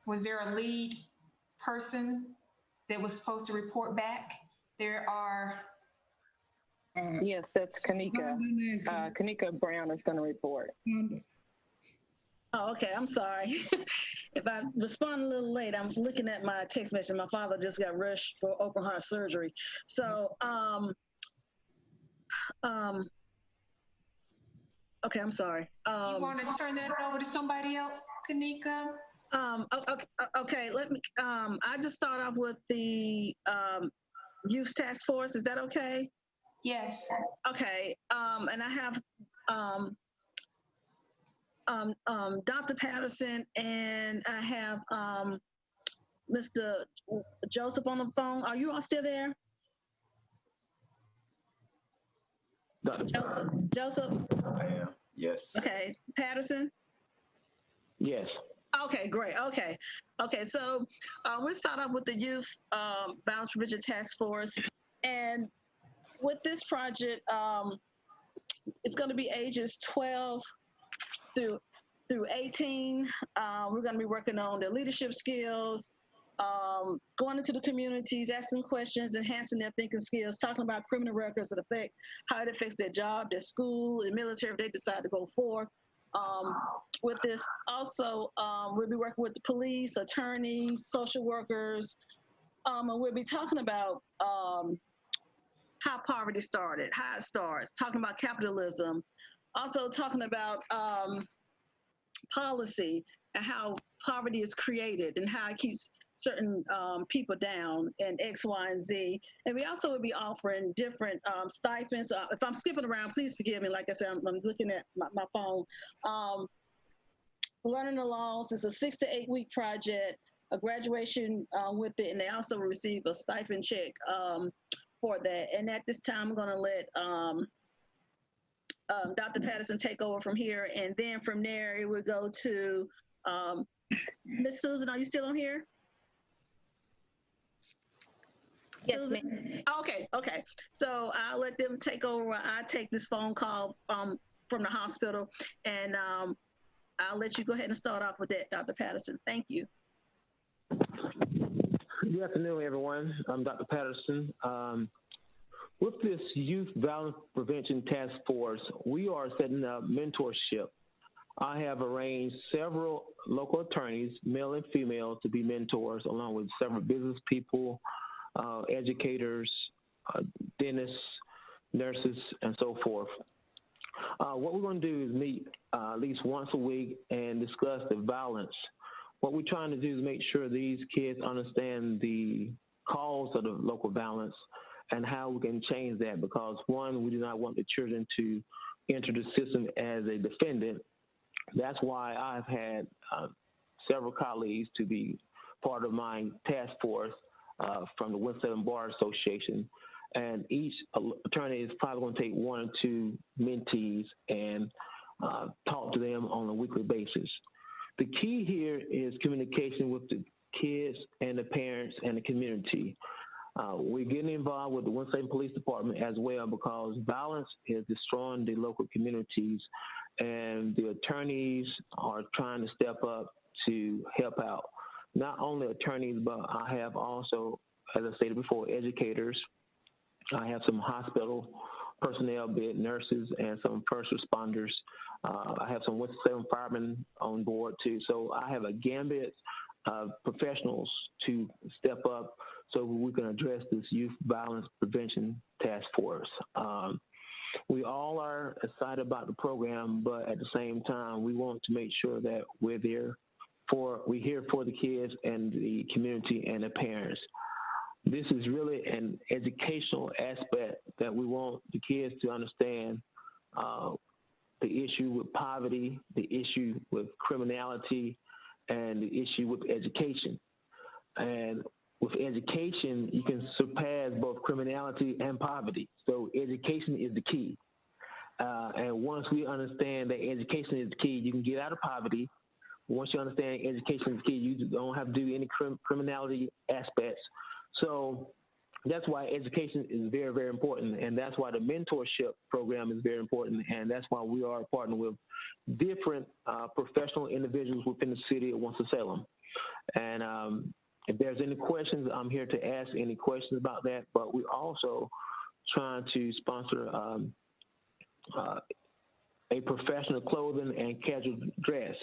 Was there a lead person that was supposed to report back? There are. Yes, that's Kanika. Kanika Brown is going to report. Oh, okay. I'm sorry. If I respond a little late, I'm looking at my text message. My father just got rushed for open heart surgery. So, okay, I'm sorry. You want to turn that over to somebody else, Kanika? Okay, let me, I just start off with the youth task force. Is that okay? Yes. Okay, and I have Dr. Patterson, and I have Mr. Joseph on the phone. Are you all still there? Joseph? I am, yes. Okay, Patterson? Yes. Okay, great. Okay, so we'll start off with the Youth Violence Prevention Task Force. And with this project, it's going to be ages 12 through 18. We're going to be working on their leadership skills, going into the communities, asking questions, enhancing their thinking skills, talking about criminal records that affect how it affects their job, their school, and military if they decide to go forth. With this, also, we'll be working with the police, attorneys, social workers, and we'll be talking about how poverty started, how it starts, talking about capitalism, also talking about policy and how poverty is created and how it keeps certain people down and X, Y, and Z. And we also will be offering different stipends. If I'm skipping around, please forgive me. Like I said, I'm looking at my phone. Learning the Laws is a 6 to 8 week project, a graduation with it, and they also will receive a stipend check for that. And at this time, I'm going to let Dr. Patterson take over from here, and then from there, it would go to Ms. Susan. Are you still on here? Yes, ma'am. Okay. So I'll let them take over. I take this phone call from the hospital, and I'll let you go ahead and start off with that, Dr. Patterson. Thank you. Good afternoon, everyone. I'm Dr. Patterson. With this Youth Violence Prevention Task Force, we are setting up mentorship. I have arranged several local attorneys, male and female, to be mentors, along with several business people, educators, dentists, nurses, and so forth. What we're going to do is meet at least once a week and discuss the violence. What we're trying to do is make sure these kids understand the cause of the local violence and how we can change that, because one, we do not want the children to enter the system as a defendant. That's why I've had several colleagues to be part of my task force. from the Winston-Salem Bar Association. And each attorney is probably going to take 1 or 2 mentees and talk to them on a weekly basis. The key here is communication with the kids and the parents and the community. We're getting involved with the Winston-Salem Police Department as well, because violence is destroying the local communities, and the attorneys are trying to step up to help out. Not only attorneys, but I have also, as I stated before, educators. I have some hospital personnel, be it nurses and some first responders. I have some Winston-Salem firemen on board too. So I have a gambit of professionals to step up so we can address this youth violence prevention task force. We all are excited about the program, but at the same time, we want to make sure that we're here for the kids and the community and the parents. This is really an educational aspect that we want the kids to understand the issue with poverty, the issue with criminality, and the issue with education. And with education, you can surpass both criminality and poverty. So education is the key. And once we understand that education is the key, you can get out of poverty. Once you understand education is key, you don't have to do any criminality aspects. So that's why education is very, very important. And that's why the mentorship program is very important. And that's why we are partnering with different professional individuals within the city of Winston-Salem. And if there's any questions, I'm here to ask any questions about that. But we're also trying to sponsor a professional clothing and casual dress,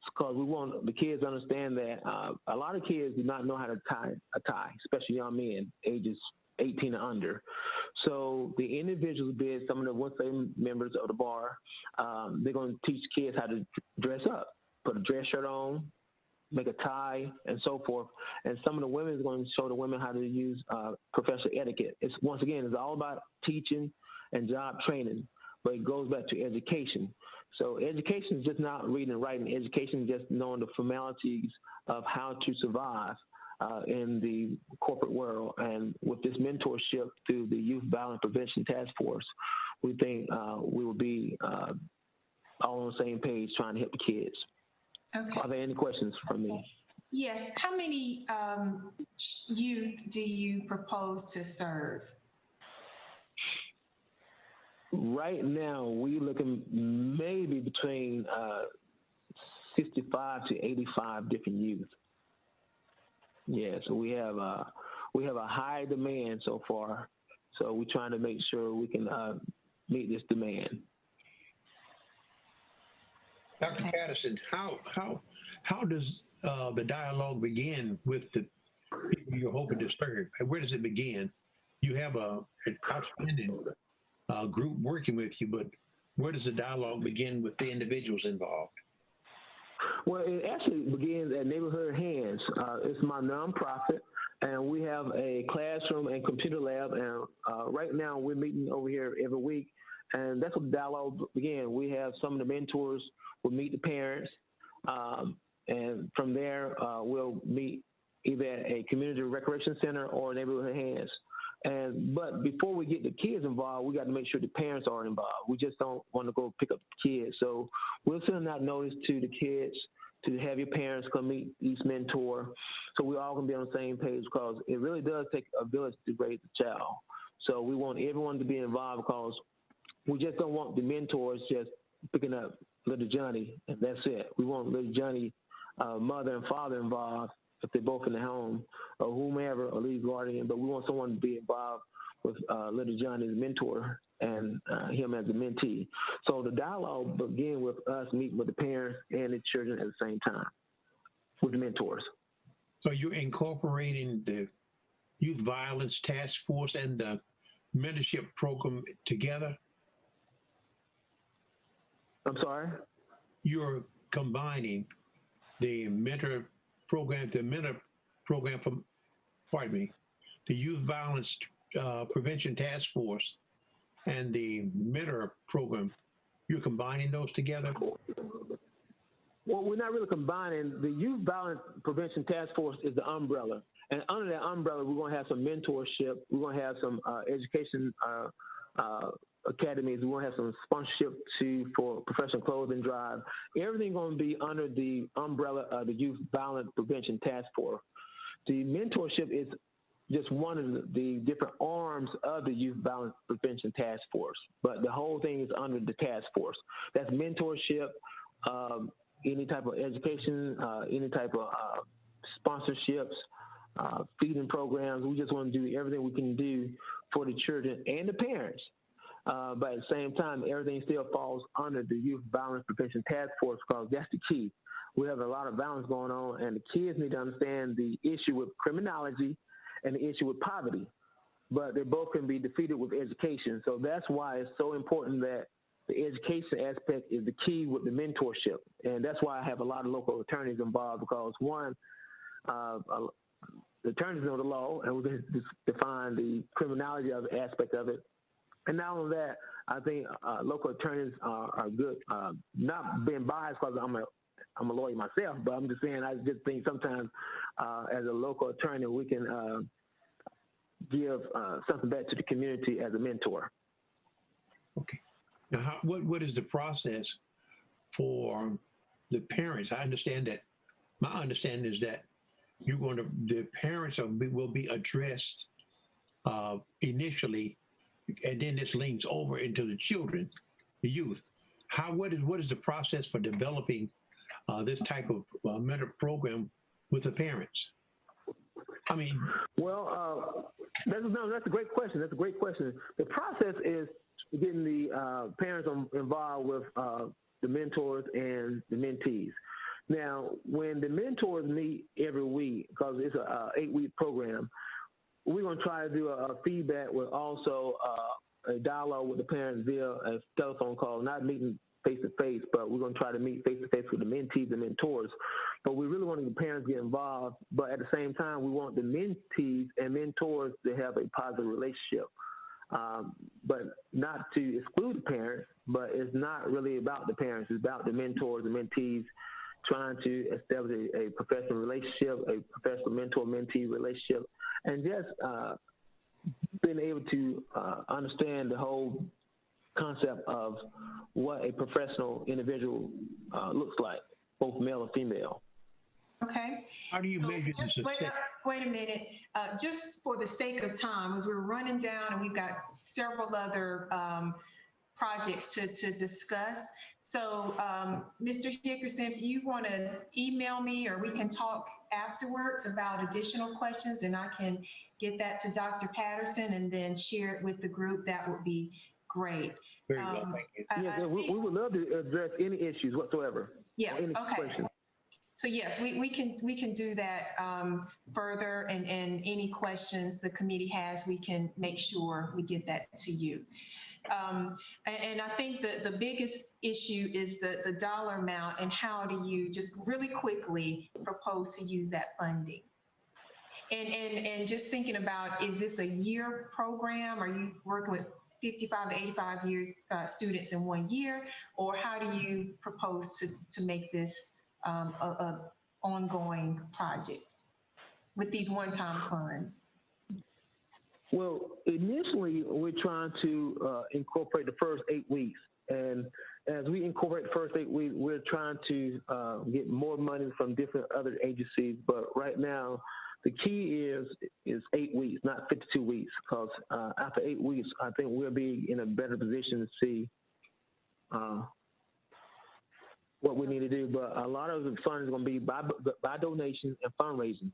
because we want the kids to understand that a lot of kids do not know how to tie a tie, especially young men, ages 18 and under. So the individuals did, some of the Winston members of the bar, they're going to teach kids how to dress up, put a dress shirt on, make a tie, and so forth. And some of the women is going to show the women how to use professional etiquette. It's all about teaching and job training, but it goes back to education. So education is just not reading and writing. Education is just knowing the formalities of how to survive in the corporate world. And with this mentorship through the Youth Violence Prevention Task Force, we think we will be all on the same page trying to help the kids. Okay. Are there any questions from me? Yes. How many youth do you propose to serve? Right now, we're looking maybe between 65 to 85 different youth. Yeah, so we have a high demand so far. So we're trying to make sure we can meet this demand. Dr. Patterson, how does the dialogue begin with the people you're hoping to serve? Where does it begin? You have an outstanding group working with you, but where does the dialogue begin with the individuals involved? Well, it actually begins at Neighborhood Hands. It's my nonprofit, and we have a classroom and computer lab. And right now, we're meeting over here every week, and that's what the dialogue begins. We have some of the mentors will meet the parents, and from there, we'll meet either at a community recreation center or Neighborhood Hands. But before we get the kids involved, we got to make sure the parents are involved. We just don't want to go pick up the kids. So we'll send out notice to the kids to have your parents come meet each mentor, so we all can be on the same page, because it really does take a village to raise a child. So we want everyone to be involved, because we just don't want the mentors just picking up little Johnny and that's it. We want little Johnny, mother and father involved, if they're both in the home, or whomever, or lead guardian, but we want someone to be involved with little Johnny's mentor and him as a mentee. So the dialogue begins with us meeting with the parents and the children at the same time, with the mentors. So you're incorporating the Youth Violence Task Force and the mentorship program together? I'm sorry? You're combining the mentor program from, the Youth Violence Prevention Task Force and the mentor program. You're combining those together? Well, we're not really combining. The Youth Violence Prevention Task Force is the umbrella. And under that umbrella, we're going to have some mentorship. We're going to have some education academies. We're going to have some sponsorship for professional clothing drive. Everything going to be under the umbrella of the Youth Violence Prevention Task Force. The mentorship is just one of the different arms of the Youth Violence Prevention Task Force. But the whole thing is under the task force. That's mentorship, any type of education, any type of sponsorships, feeding programs. We just want to do everything we can do for the children and the parents. But at the same time, everything still falls under the Youth Violence Prevention Task Force because that's the key. We have a lot of violence going on, and the kids need to understand the issue with criminology and the issue with poverty. But they both can be defeated with education. So that's why it's so important that the education aspect is the key with the mentorship. And that's why I have a lot of local attorneys involved because, one, the attorneys know the law, and we can define the criminology of the aspect of it. And not only that, I think local attorneys are good. Not being biased because I'm a lawyer myself, but I'm just saying I just think sometimes as a local attorney we can give something back to the community as a mentor. Okay. Now, what is the process for the parents? I understand that. My understanding is that the parents will be addressed initially, and then this leans over into the children, the youth. What is the process for developing this type of mentor program with the parents? I mean, well, that's a great question. That's a great question. The process is getting the parents involved with the mentors and the mentees. Now, when the mentors meet every week, because it's a 8-week program, we're going to try to do a feedback with also a dialogue with the parents via a telephone call, not meeting face-to-face, but we're going to try to meet face-to-face with the mentees and mentors. But we really want the parents to get involved, but at the same time, we want the mentees and mentors to have a positive relationship. But not to exclude the parents, but it's not really about the parents. It's about the mentors and mentees trying to establish a professional relationship, a professional mentor-mentee relationship, and just being able to understand the whole concept of what a professional individual looks like, both male and female. Okay. How do you measure the success? Wait a minute. Just for the sake of time, as we're running down and we've got several other projects to discuss. So, Mr. Hickerson, if you want to email me or we can talk afterwards about additional questions and I can get that to Dr. Patterson and then share it with the group, that would be great. Very well, thank you. Yeah, we would love to address any issues whatsoever. Yeah, any okay. questions. So yes, we can do that further, and any questions the committee has, we can make sure we get that to you. And I think that the biggest issue is the dollar amount and how do you just really quickly propose to use that funding? And just thinking about, is this a year program? Are you working with 55 to 85 years students in 1 year? Or how do you propose to make this a ongoing project with these one-time funds? Well, initially, we're trying to incorporate the first 8 weeks. And as we incorporate the first 8 weeks, we're trying to get more money from different other agencies. But right now, the key is 8 weeks, not 52 weeks, because after 8 weeks, I think we'll be in a better position to see what we need to do. But a lot of the funds is going to be by donations and fundraising.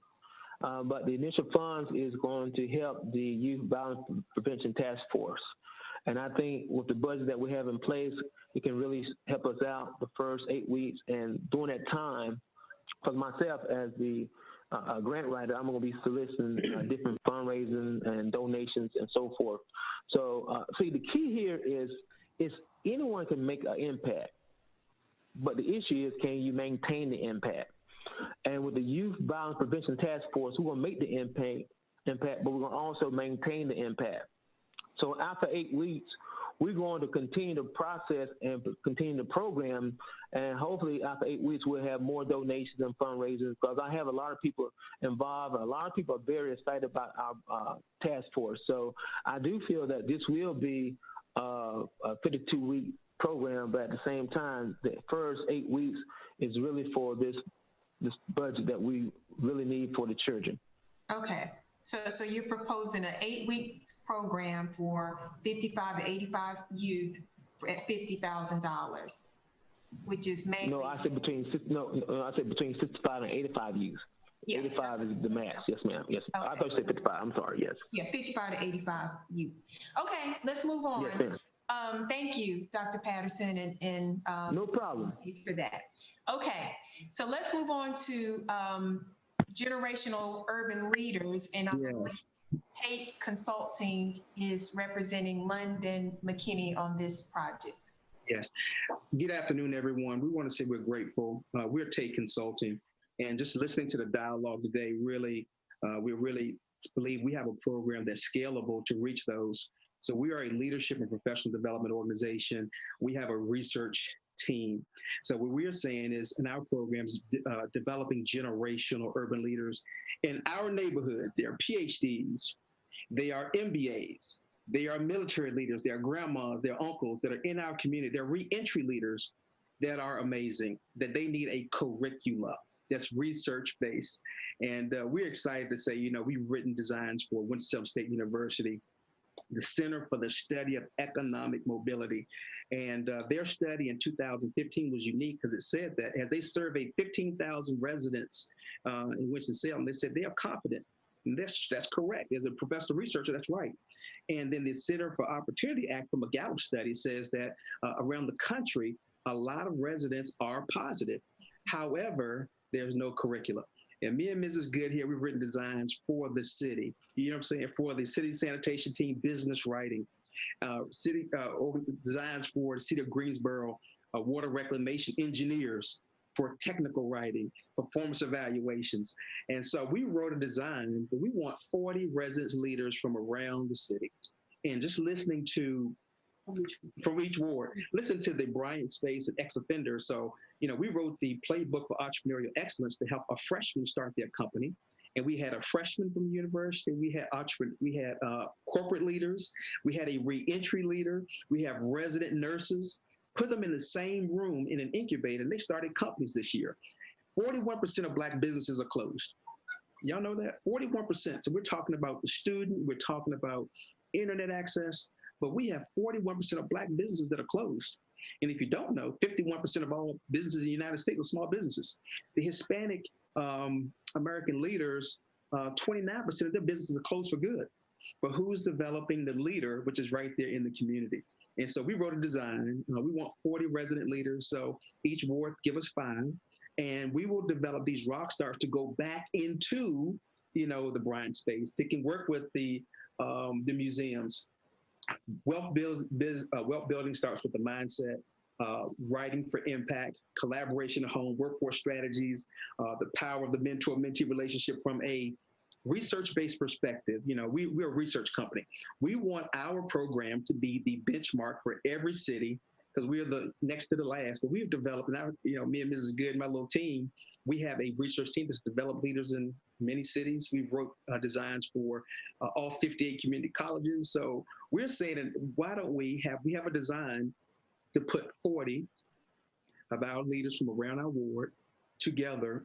But the initial funds is going to help the Youth Violence Prevention Task Force. And I think with the budget that we have in place, it can really help us out the first 8 weeks. And during that time, for myself as the grant writer, I'm going to be soliciting different fundraising and donations and so forth. So, see, the key here is anyone can make an impact. But the issue is, can you maintain the impact? And with the Youth Violence Prevention Task Force, we're going to make the impact, but we're going to also maintain the impact. So after 8 weeks, we're going to continue the process and continue the program. And hopefully after 8 weeks, we'll have more donations and fundraisers, because I have a lot of people involved. A lot of people are very excited about our task force. So I do feel that this will be a 52-week program, but at the same time, the first 8 weeks is really for this budget that we really need for the children. Okay. So you're proposing an 8 weeks program for 55 to 85 youth at $50,000, which is mainly. No, I said between 65 and 85 youth. Yeah, 85 is the max. Yes, ma'am. Yes. Okay. I thought you said 55. I'm sorry. Yes. Yeah, 55 to 85 youth. Okay, let's move on. Yes, ma'am. Thank you, Dr. Patterson, and no problem for that. Okay, so let's move on to generational urban leaders, and Tate Consulting is representing London McKinney on this project. Yes. Good afternoon, everyone. We want to say we're grateful. We're Tate Consulting, and just listening to the dialogue today, we really believe we have a program that's scalable to reach those. So we are a leadership and professional development organization. We have a research team. So what we're saying is in our programs, developing generational urban leaders in our neighborhood. They're PhDs, they are MBAs, they are military leaders, they are grandmas, they're uncles that are in our community. They're re-entry leaders that are amazing, that they need a curricula that's research-based. And we're excited to say, we've written designs for Winston-Salem State University, the Center for the Study of Economic Mobility. And their study in 2015 was unique because it said that as they surveyed 15,000 residents in Winston-Salem, they said they are confident. And that's correct. As a professional researcher, that's right. And then the Center for Opportunity Act from a Gallup study says that around the country, a lot of residents are positive. However, there's no curriculum. And me and Mrs. Good here, we've written designs for the city. You know what I'm saying? For the city sanitation team, business writing, designs for the city of Greensboro, water reclamation engineers, for technical writing, performance evaluations. And so we wrote a design, but we want 40 residence leaders from around the city. And just listening to from each ward, listen to the Bryant Space and ex-offender. So, we wrote the playbook for entrepreneurial excellence to help a freshman start their company. And we had a freshman from the university. We had corporate leaders. We had a re-entry leader. We have resident nurses. Put them in the same room in an incubator, and they started companies this year. 41% of Black businesses are closed. Y'all know that? 41%. So we're talking about the student. We're talking about internet access. But we have 41% of Black businesses that are closed. And if you don't know, 51% of all businesses in the United States are small businesses. The Hispanic American leaders, 29% of their businesses are closed for good. But who's developing the leader, which is right there in the community? And so we wrote a design. We want 40 resident leaders. So each ward give us 5. And we will develop these rock stars to go back into, the Bryant Space. They can work with the museums. Wealth building starts with the mindset, writing for impact, collaboration at home, workforce strategies, the power of the mentor-mentee relationship from a research-based perspective. We're a research company. We want our program to be the benchmark for every city because we are the next to the last. And we've developed, and me and Mrs. Good, my little team, we have a research team that's developed leaders in many cities. We've wrote designs for all 58 community colleges. So we're saying, why don't we have a design to put 40 of our leaders from around our ward together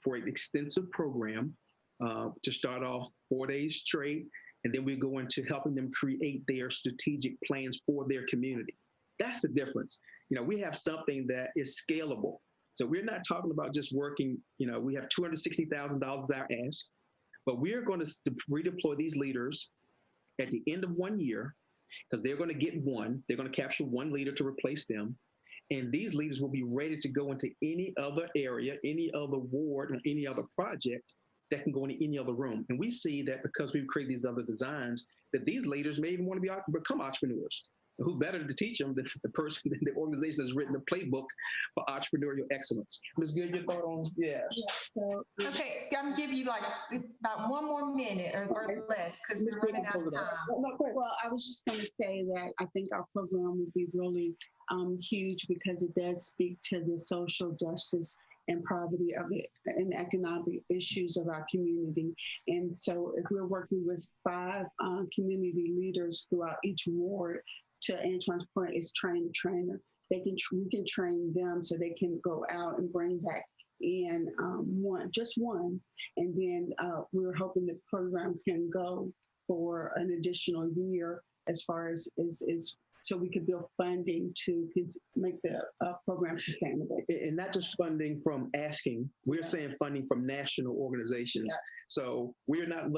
for an extensive program to start off 4 days straight. And then we go into helping them create their strategic plans for their community. That's the difference. We have something that is scalable. So we're not talking about just working, we have $260,000 as our ask, but we're going to redeploy these leaders at the end of 1 year because they're going to get one. They're going to capture one leader to replace them. And these leaders will be ready to go into any other area, any other ward, or any other project that can go into any other room. And we see that because we've created these other designs, that these leaders may even want to become entrepreneurs. Who better to teach them than the person in the organization that's written the playbook for entrepreneurial excellence? Ms. Good, your thought on? Yeah. Okay, I'm gonna give you like about one more minute or less because we're running out of time. Well, I was just going to say that I think our program would be really huge because it does speak to the social justice and poverty of it and economic issues of our community. And so if we're working with 5 community leaders throughout each ward, to Antoine's point, is train the trainer. We can train them so they can go out and bring back in just one. And then we're hoping the program can go for an additional year as far as so we could build funding to make the program sustainable. And not just funding from asking, we're saying funding from national organizations. Yes. So we're not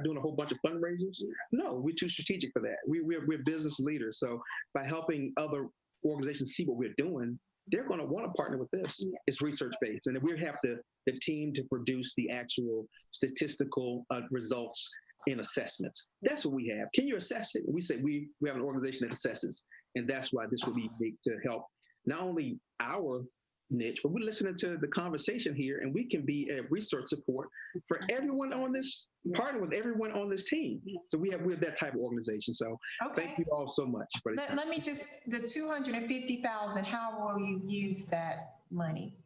doing a whole bunch of fundraisers. No, we're too strategic for that. We're business leaders. So by helping other organizations see what we're doing, they're going to want to partner with this. Yeah. It's research-based. And we have the team to produce the actual statistical results in assessments. That's what we have. Can you assess it? We say we have an organization that assesses, and that's why this would be big to help not only our niche, but we're listening to the conversation here, and we can be a research support for everyone on this, partner with everyone on this team. So we're that type of organization. So Thank you all so much. For let me just, the $250,000, how will you use that money?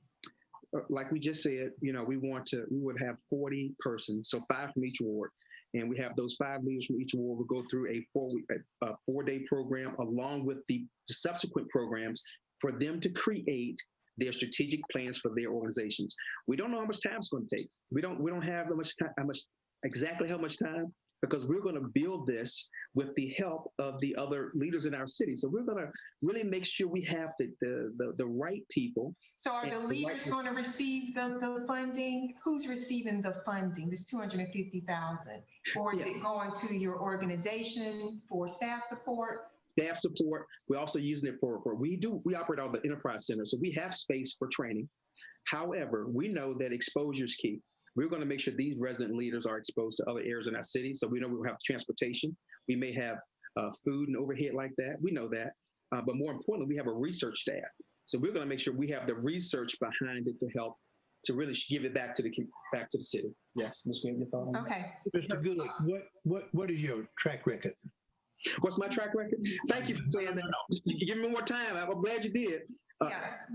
Like we just said, we would have 40 persons, so 5 from each ward. And we have those 5 leaders from each ward will go through a 4-day program along with the subsequent programs for them to create their strategic plans for their organizations. We don't know how much time it's going to take. We don't have exactly how much time, because we're going to build this with the help of the other leaders in our city. So we're going to really make sure we have the right people. So are the leaders going to receive the funding? Who's receiving the funding, this $250,000? Or is it going to your organization for staff support? Staff support. We're also using it for we operate all the enterprise centers, so we have space for training. However, we know that exposure is key. We're going to make sure these resident leaders are exposed to other areas in our city. So we know we will have transportation. We may have food and overhead like that. We know that. But more importantly, we have a research staff. So we're going to make sure we have the research behind it to help to really give it back to the city. Yes, Ms. Good, your thought? Okay. Mr. Good, what is your track record? What's my track record? Thank you for saying that. You give me more time. I'm glad you did. About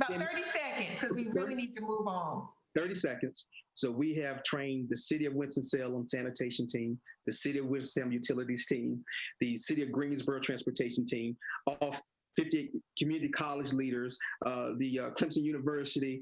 30 seconds, because we really need to move on. 30 seconds. So we have trained the City of Winston-Salem sanitation team, the City of Winston-Salem utilities team, the City of Greensboro transportation team, all 50 community college leaders, the Clemson University,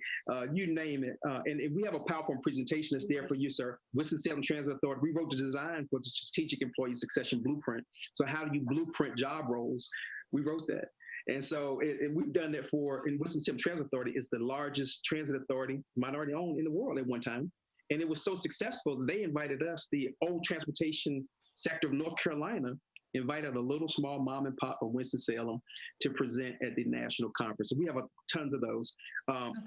you name it. And we have a PowerPoint presentation that's there for you, sir. Winston-Salem Transit Authority, we wrote the design for the Strategic Employee Succession Blueprint. So how do you blueprint job roles? We wrote that. And so we've done that in Winston-Salem Transit Authority is the largest transit authority, minority owned in the world at one time. And it was so successful, they invited us, the old transportation sector of North Carolina, invited a little small mom and pop of Winston-Salem to present at the national conference. So we have tons of those.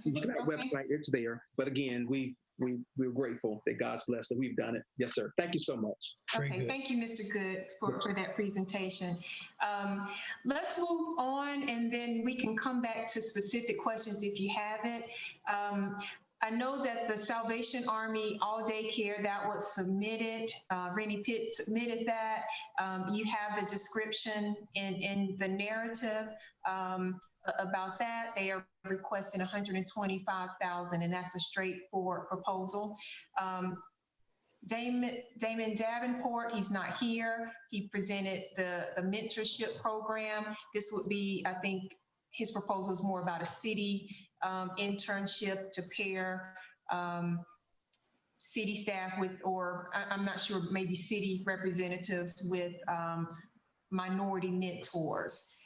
Look at our website, it's there. But again, we're grateful that God's blessed that we've done it. Yes, sir. Thank you so much. Okay, thank you, Mr. Good, for that presentation. Let's move on, and then we can come back to specific questions if you have it. I know that the Salvation Army all-day care, that was submitted. Rennie Pitt submitted that. You have the description in the narrative about that. They are requesting $125,000, and that's a straightforward proposal. Damon Davenport, he's not here. He presented the mentorship program. This would be, I think, his proposal is more about a city internship to pair city staff with, or I'm not sure, maybe city representatives with minority mentors.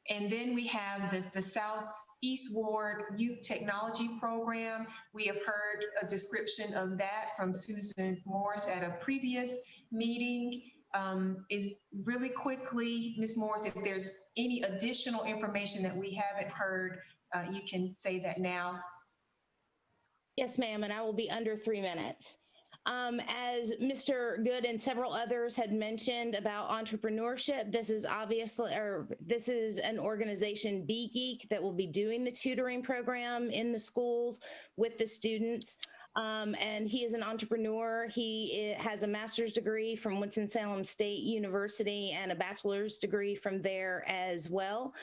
And then we have the Southeast Ward Youth Technology Program. We have heard a description of that from Susan Morris at a previous meeting. Is really quickly, Ms. Morris, if there's any additional information that we haven't heard, you can say that now. Yes, ma'am, and I will be under 3 minutes. As Mr. Good and several others had mentioned about entrepreneurship, this is obviously, or this is an organization, BGeek, that will be doing the tutoring program in the schools with the students. And he is an entrepreneur. He has a master's degree from Winston-Salem State University and a bachelor's degree from there as well.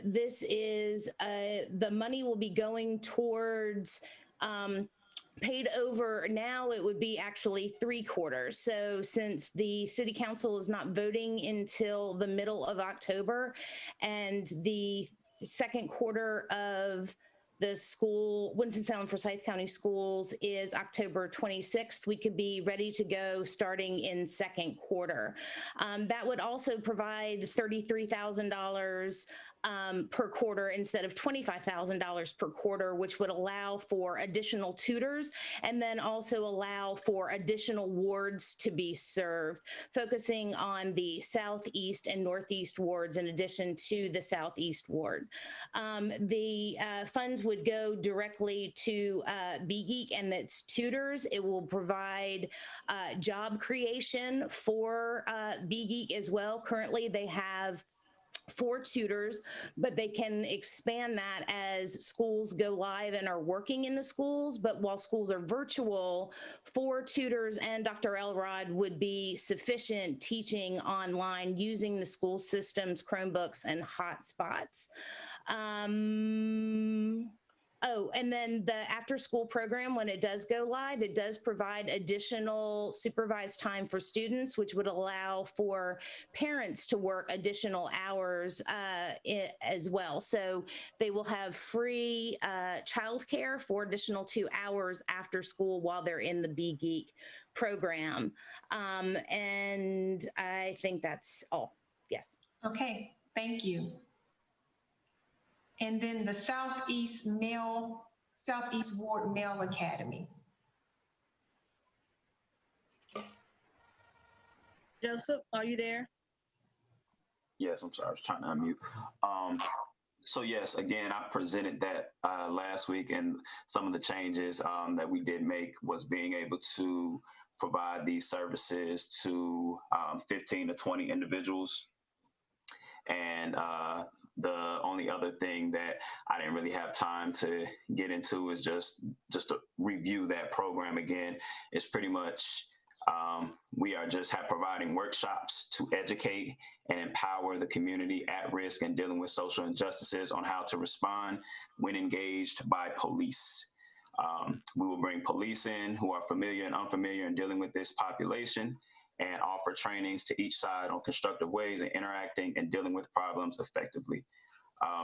This is, the money will be going towards paid over. Now it would be actually 3 quarters. So since the city council is not voting until the middle of October, and the second quarter of the school, Winston-Salem Forsyth County Schools, is October 26th. We could be ready to go starting in second quarter. That would also provide $33,000 per quarter instead of $25,000 per quarter, which would allow for additional tutors and then also allow for additional wards to be served, focusing on the southeast and northeast wards in addition to the southeast ward. The funds would go directly to BGeek and its tutors. It will provide job creation for BGeek as well. Currently, they have 4 tutors, but they can expand that as schools go live and are working in the schools. But while schools are virtual, 4 tutors and Dr. Elrod would be sufficient teaching online using the school systems, Chromebooks, and hotspots. Oh, and then the after-school program, when it does go live, it does provide additional supervised time for students, which would allow for parents to work additional hours as well. So they will have free childcare for additional 2 hours after school while they're in the BGeek program. And I think that's all. Yes. Okay, thank you. And then the Southeast Ward Male Academy. Joseph, are you there? Yes, I'm sorry, I was trying to unmute. So yes, again, I presented that last week, and some of the changes that we did make was being able to provide these services to 15 to 20 individuals. And the only other thing that I didn't really have time to get into is just to review that program again. It's pretty much, we are just providing workshops to educate and empower the community at risk and dealing with social injustices on how to respond when engaged by police. We will bring police in who are familiar and unfamiliar in dealing with this population, and offer trainings to each side on constructive ways of interacting and dealing with problems effectively.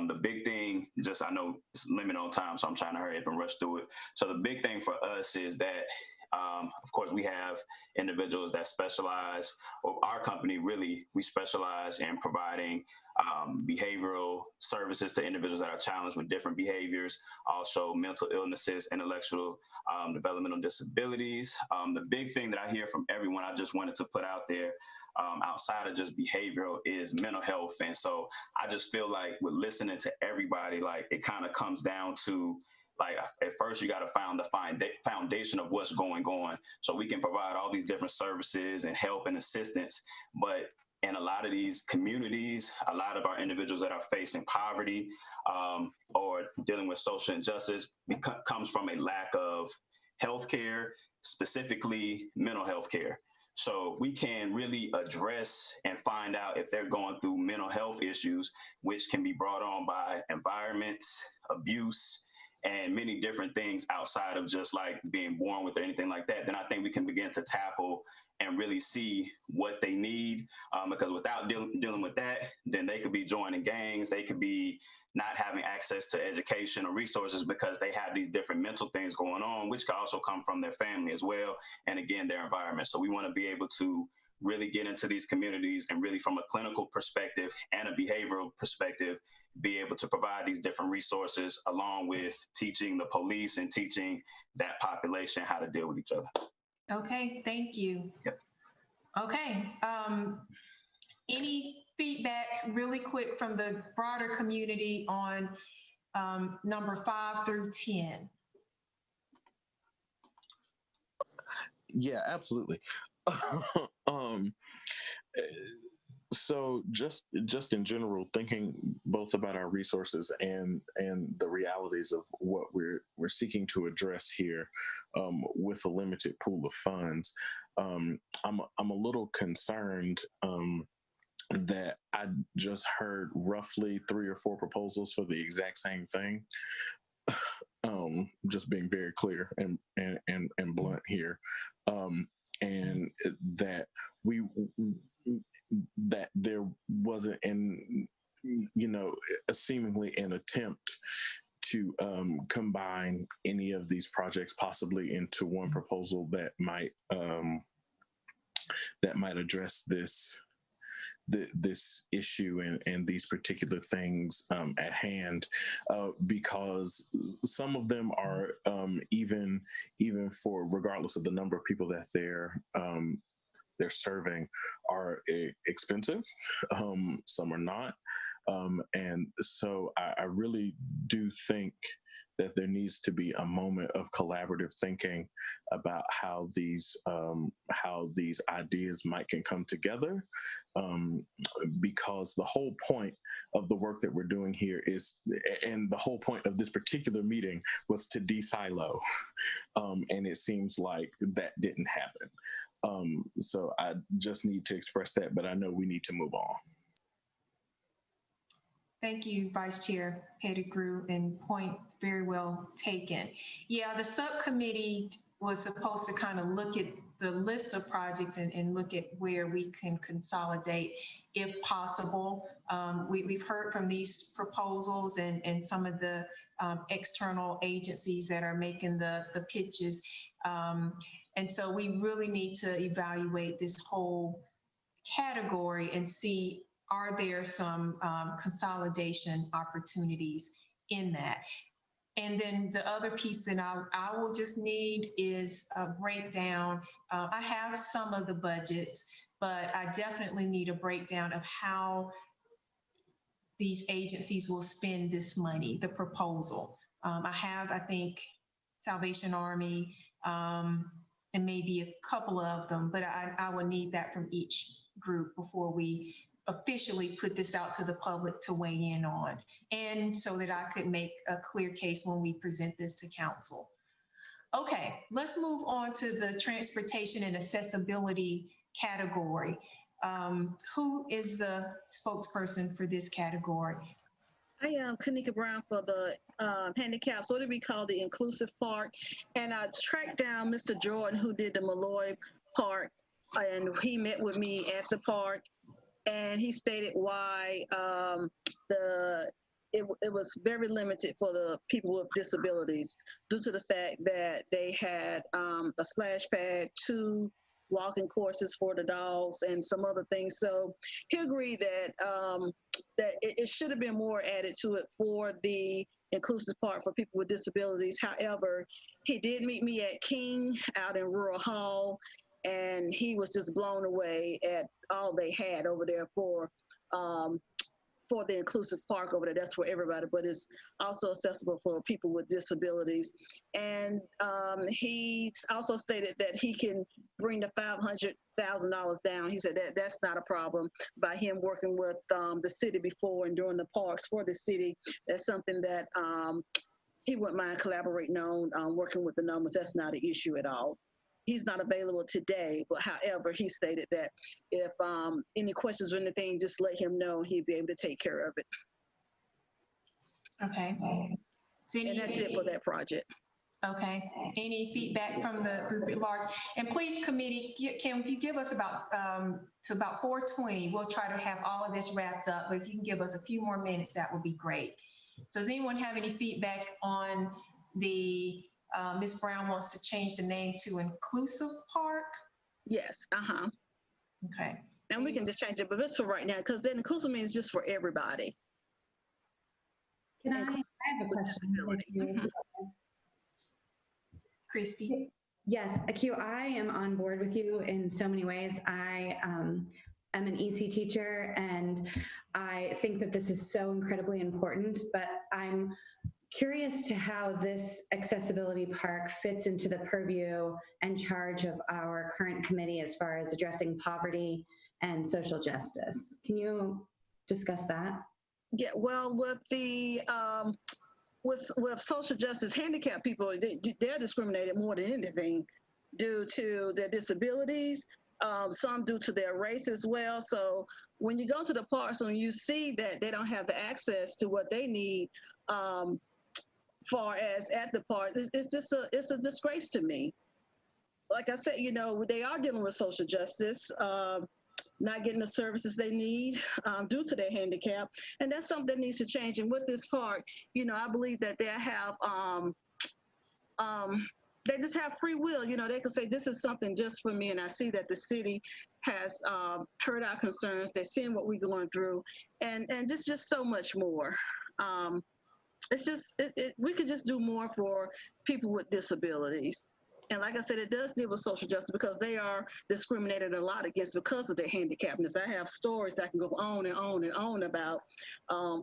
The big thing, I know it's limited on time, so I'm trying to hurry up and rush through it. So the big thing for us is that, of course, we have individuals that specialize, or our company really, we specialize in providing behavioral services to individuals that are challenged with different behaviors, also mental illnesses, intellectual developmental disabilities. The big thing that I hear from everyone, I just wanted to put out there, outside of just behavioral, is mental health. And so I just feel like with listening to everybody, like it kind of comes down to, like, at first you got to find the foundation of what's going on, so we can provide all these different services and help and assistance. But in a lot of these communities, a lot of our individuals that are facing poverty or dealing with social injustice comes from a lack of healthcare, specifically mental health care. So we can really address and find out if they're going through mental health issues, which can be brought on by environments, abuse, and many different things outside of just like being born with or anything like that, then I think we can begin to tackle and really see what they need. Because without dealing with that, then they could be joining gangs, they could be not having access to education or resources because they have these different mental things going on, which could also come from their family as well, and again, their environment. So we want to be able to really get into these communities and really, from a clinical perspective and a behavioral perspective, be able to provide these different resources along with teaching the police and teaching that population how to deal with each other. Okay, thank you. Yep. Okay, any feedback really quick from the broader community on number 5 through 10? Yeah, absolutely. So just in general, thinking both about our resources and the realities of what we're seeking to address here, with a limited pool of funds, I'm a little concerned that I just heard roughly 3 or 4 proposals for the exact same thing. Just being very clear and blunt here, and that that there wasn't seemingly an attempt to combine any of these projects possibly into one proposal that might address this issue and these particular things at hand, because some of them are even for, regardless of the number of people that they're serving, are expensive. Some are not, and so I really do think that there needs to be a moment of collaborative thinking about how these ideas can come together, because the whole point of the work that we're doing here is, and the whole point of this particular meeting was to de-silo, and it seems like that didn't happen. So I just need to express that, but I know we need to move on. Thank you, Vice Chair Pettigrew, and point very well taken. Yeah, the subcommittee was supposed to kind of look at the list of projects and look at where we can consolidate if possible. We've heard from these proposals and some of the external agencies that are making the pitches. And so we really need to evaluate this whole category and see, are there some consolidation opportunities in that? And then the other piece that I will just need is a breakdown. I have some of the budgets, but I definitely need a breakdown of how these agencies will spend this money, the proposal. I have, I think, Salvation Army, and maybe a couple of them, but I will need that from each group before we officially put this out to the public to weigh in on, and so that I could make a clear case when we present this to council. Okay, let's move on to the transportation and accessibility category. Who is the spokesperson for this category? I am Kanika Brown for the handicaps, what do we call the inclusive park? And I tracked down Mr. Jordan, who did the Malloy Park, and he met with me at the park. And he stated why it was very limited for the people with disabilities due to the fact that they had a splash pad, 2 walking courses for the dogs, and some other things. So he agreed that that it should have been more added to it for the inclusive part for people with disabilities. However, he did meet me at King out in Rural Hall, and he was just blown away at all they had over there for the inclusive park over there. That's for everybody, but it's also accessible for people with disabilities. And he also stated that he can bring the $500,000 down. He said that that's not a problem by him working with the city before and doing the parks for the city. That's something that he wouldn't mind collaborating on, working with the numbers. That's not an issue at all. He's not available today, but however, he stated that if any questions or anything, just let him know. He'd be able to take care of it. Okay. So and that's it for that project. Okay. Any feedback from the group at large? And please, committee, can you give us about to about 4:20? We'll try to have all of this wrapped up, but if you can give us a few more minutes, that would be great. So does anyone have any feedback on the Ms. Brown wants to change the name to Inclusive Park? Yes. Okay. And we can just change it, but this for right now, because then inclusive means just for everybody. I have a question. Christy? Yes, Q, I am on board with you in so many ways. I am an EC teacher, and I think that this is so incredibly important, but I'm curious to how this accessibility park fits into the purview and charge of our current committee as far as addressing poverty and social justice. Can you discuss that? Yeah, well, with the with social justice, handicapped people, they're discriminated more than anything due to their disabilities, some due to their race as well. So when you go to the parks and you see that they don't have the access to what they need, far as at the park, it's just it's a disgrace to me. Like I said, you know, they are dealing with social justice, not getting the services they need due to their handicap. And that's something that needs to change. And with this park, you know, I believe that they have, they just have free will. You know, they can say, this is something just for me. And I see that the city has heard our concerns. They're seeing what we're going through, and just so much more. It's just, we could just do more for people with disabilities. And like I said, it does deal with social justice because they are discriminated a lot against because of their handicapness. I have stories that can go on and on and on about,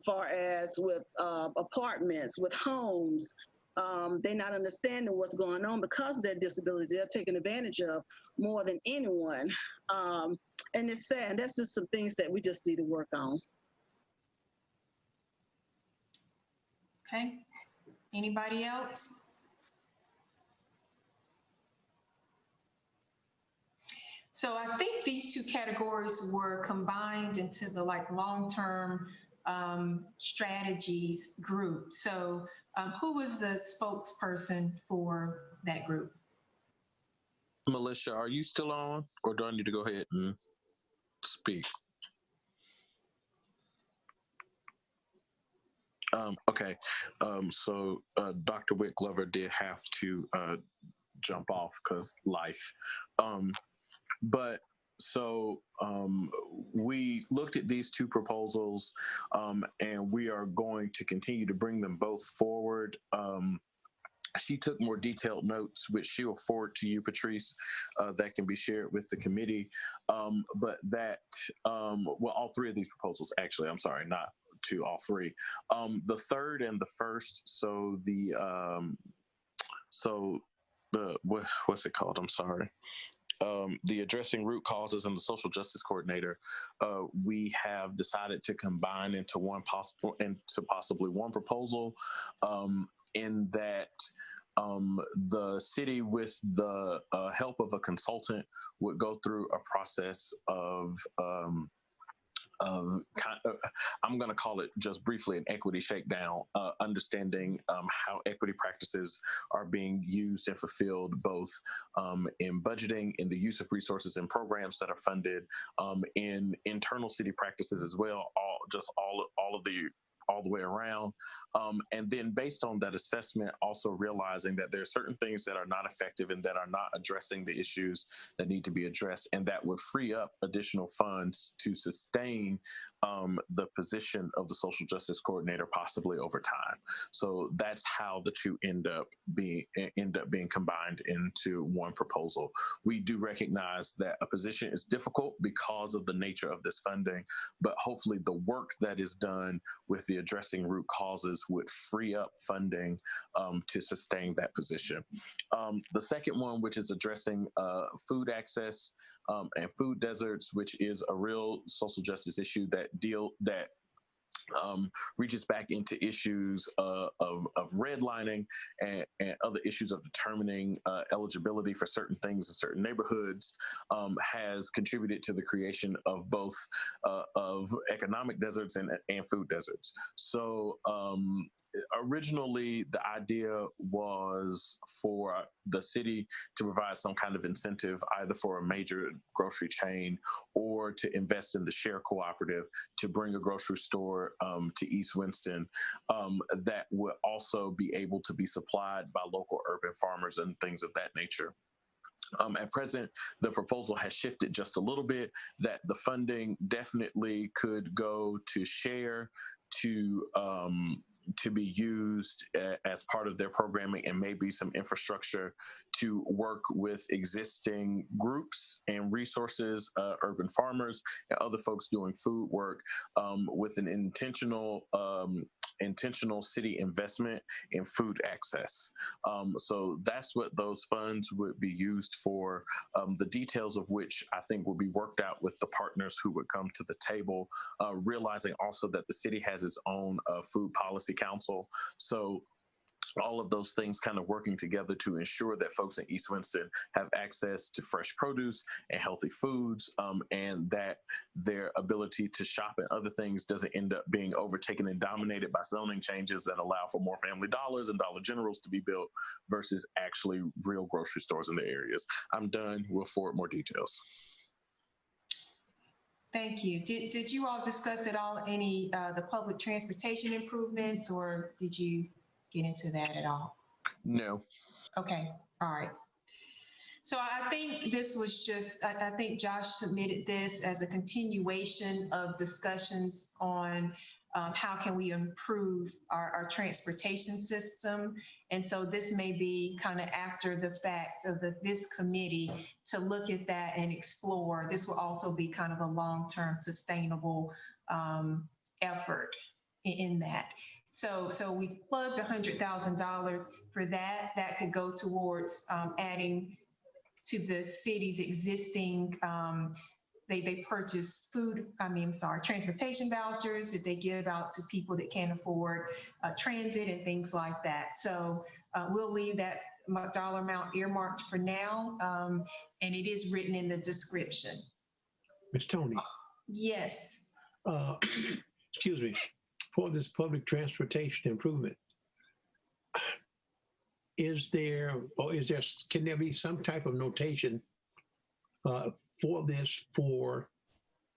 far as with apartments, with homes. They're not understanding what's going on because of their disability. They're taken advantage of more than anyone. And it's sad. That's just some things that we just need to work on. Okay. Anybody else? So I think these two categories were combined into the long-term strategies group. So who was the spokesperson for that group? Melissa, are you still on, or do I need to go ahead and speak? Okay, so Dr. Whit Glover did have to jump off because life. But so we looked at these two proposals, and we are going to continue to bring them both forward. She took more detailed notes, which she will forward to you, Patrice, that can be shared with the committee. But that, well, all three of these proposals, actually, I'm sorry, not to all three. The third and the first, so the, what's it called? I'm sorry. The addressing root causes and the social justice coordinator, we have decided to combine into possibly one proposal, in that the city, with the help of a consultant, would go through a process of I'm going to call it just briefly an equity shakedown, understanding how equity practices are being used and fulfilled, both in budgeting, in the use of resources and programs that are funded, in internal city practices as well, all the way around. And then based on that assessment, also realizing that there are certain things that are not effective and that are not addressing the issues that need to be addressed, and that would free up additional funds to sustain the position of the social justice coordinator, possibly over time. So that's how the two end up being combined into one proposal. We do recognize that a position is difficult because of the nature of this funding, but hopefully the work that is done with the addressing root causes would free up funding to sustain that position. The second one, which is addressing food access and food deserts, which is a real social justice issue that reaches back into issues of redlining and other issues of determining eligibility for certain things in certain neighborhoods, has contributed to the creation of both of economic deserts and food deserts. So originally the idea was for the city to provide some kind of incentive, either for a major grocery chain or to invest in the share cooperative to bring a grocery store to East Winston, that would also be able to be supplied by local urban farmers and things of that nature. At present, the proposal has shifted just a little bit, that the funding definitely could go to share, to be used as part of their programming, and maybe some infrastructure to work with existing groups and resources, urban farmers and other folks doing food work, with an intentional intentional city investment in food access. So that's what those funds would be used for, the details of which I think will be worked out with the partners who would come to the table, realizing also that the city has its own food policy council. So all of those things kind of working together to ensure that folks in East Winston have access to fresh produce and healthy foods, and that their ability to shop and other things doesn't end up being overtaken and dominated by zoning changes that allow for more Family Dollars and Dollar Generals to be built versus actually real grocery stores in the areas. I'm done. We'll forward more details. Thank you. Did you all discuss at all any the public transportation improvements, or did you get into that at all? No. Okay, all right. So I think this was just, I think Josh submitted this as a continuation of discussions on how can we improve our transportation system. And so this may be kind of after the fact of this committee to look at that and explore. This will also be kind of a long-term sustainable effort in that. So we plugged $100,000 for that. That could go towards adding to the city's existing, they purchase transportation vouchers that they give out to people that can't afford transit and things like that. So we'll leave that dollar amount earmarked for now, and it is written in the description. Ms. Tony. Yes. Excuse me. For this public transportation improvement, can there be some type of notation for this, for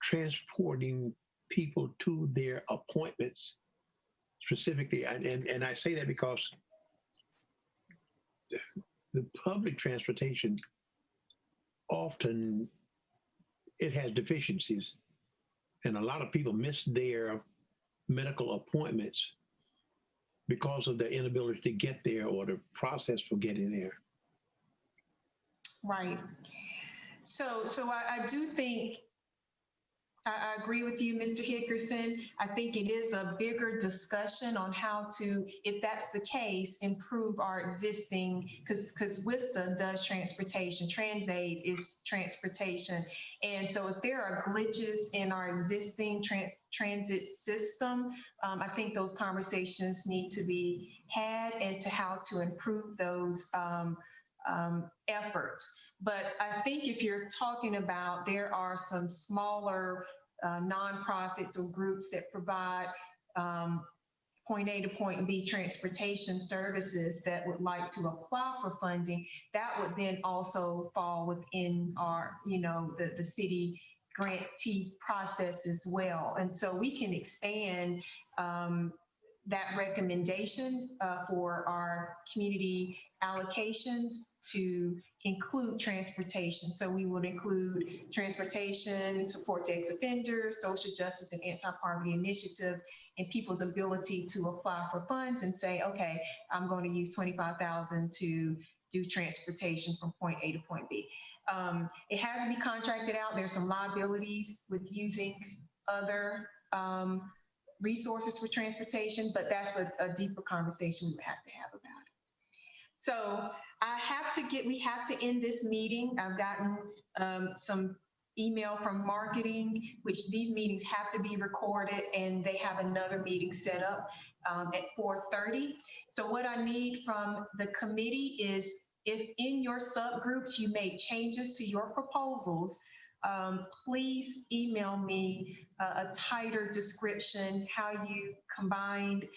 transporting people to their appointments specifically? And I say that because the public transportation often, it has deficiencies, and a lot of people miss their medical appointments because of their inability to get there or the process for getting there. Right. So I do think, I agree with you, Mr. Hickerson. I think it is a bigger discussion on how to, if that's the case, improve our existing, because WISTA does transportation, TransAid is transportation. And so if there are glitches in our existing transit system, I think those conversations need to be had and to how to improve those efforts. But I think if you're talking about, there are some smaller nonprofits or groups that provide point A to point B transportation services that would like to apply for funding, that would then also fall within our, the city grantee process as well. And so we can expand that recommendation for our community allocations to include transportation. So we would include transportation, support to ex-offenders, social justice and anti-poverty initiatives, and people's ability to apply for funds and say, okay, I'm going to use $25,000 to do transportation from point A to point B. It has to be contracted out. There's some liabilities with using other resources for transportation, but that's a deeper conversation we would have to have about it. So we have to end this meeting. I've gotten some email from marketing, which these meetings have to be recorded, and they have another meeting set up at 4:30. So what I need from the committee is, if in your subgroups you made changes to your proposals, please email me a tighter description, how you combined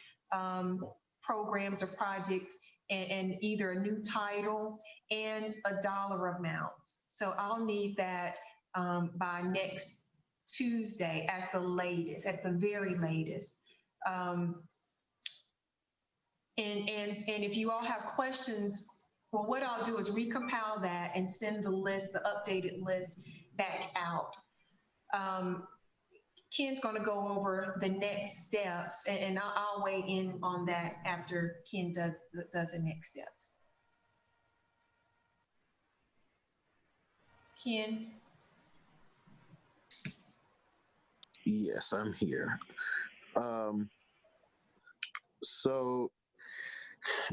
programs or projects, and either a new title and a dollar amount. So I'll need that by next Tuesday at the latest, at the very latest. And if you all have questions, well, what I'll do is recompile that and send the list, the updated list, back out. Ken's going to go over the next steps, and I'll weigh in on that after Ken does the next steps. Ken? Yes, I'm here. So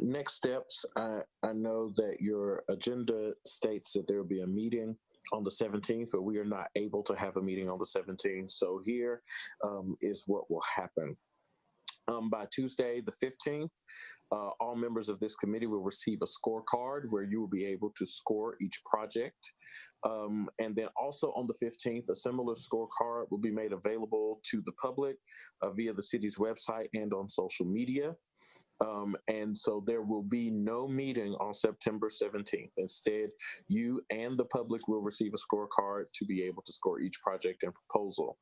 next steps, I know that your agenda states that there will be a meeting on the 17th, but we are not able to have a meeting on the 17th. So here is what will happen. By Tuesday, the 15th, all members of this committee will receive a scorecard where you will be able to score each project. And then also on the 15th, a similar scorecard will be made available to the public via the city's website and on social media. And so there will be no meeting on September 17th. Instead, you and the public will receive a scorecard to be able to score each project and proposal.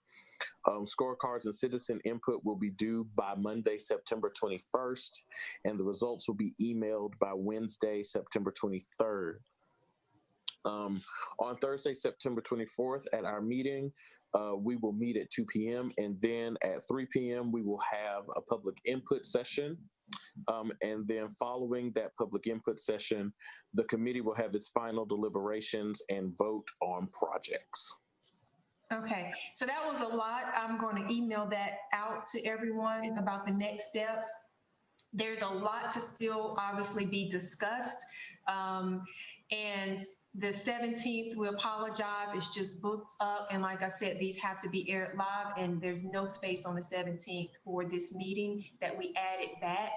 Scorecards and citizen input will be due by Monday, September 21st, and the results will be emailed by Wednesday, September 23rd. On Thursday, September 24th, at our meeting, we will meet at 2 p.m. and then at 3 p.m. we will have a public input session. And then following that public input session, the committee will have its final deliberations and vote on projects. Okay, so that was a lot. I'm going to email that out to everyone about the next steps. There's a lot to still obviously be discussed. And the 17th, we apologize, it's just booked up. And like I said, these have to be aired live, and there's no space on the 17th for this meeting that we added back.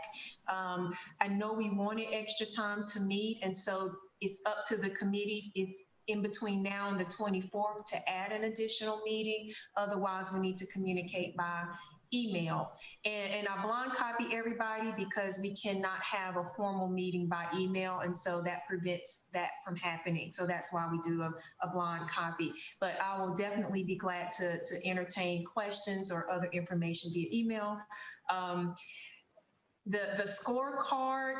I know we wanted extra time to meet, and so it's up to the committee if in between now and the 24th to add an additional meeting. Otherwise, we need to communicate by email. And I blind copy everybody because we cannot have a formal meeting by email, and so that prevents that from happening. So that's why we do a blind copy. But I will definitely be glad to entertain questions or other information via email. The scorecard,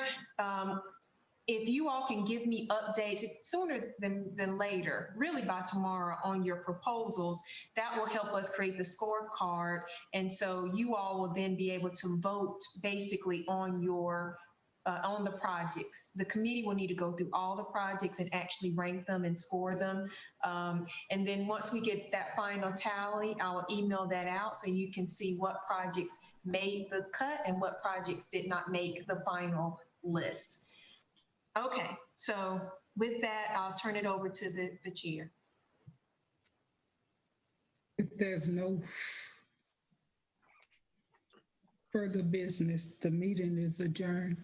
if you all can give me updates sooner than later, really by tomorrow, on your proposals, that will help us create the scorecard. And so you all will then be able to vote basically on your on the projects. The committee will need to go through all the projects and actually rank them and score them. And then once we get that final tally, I'll email that out so you can see what projects made the cut and what projects did not make the final list. Okay, so with that, I'll turn it over to the chair. If there's no further business, the meeting is adjourned.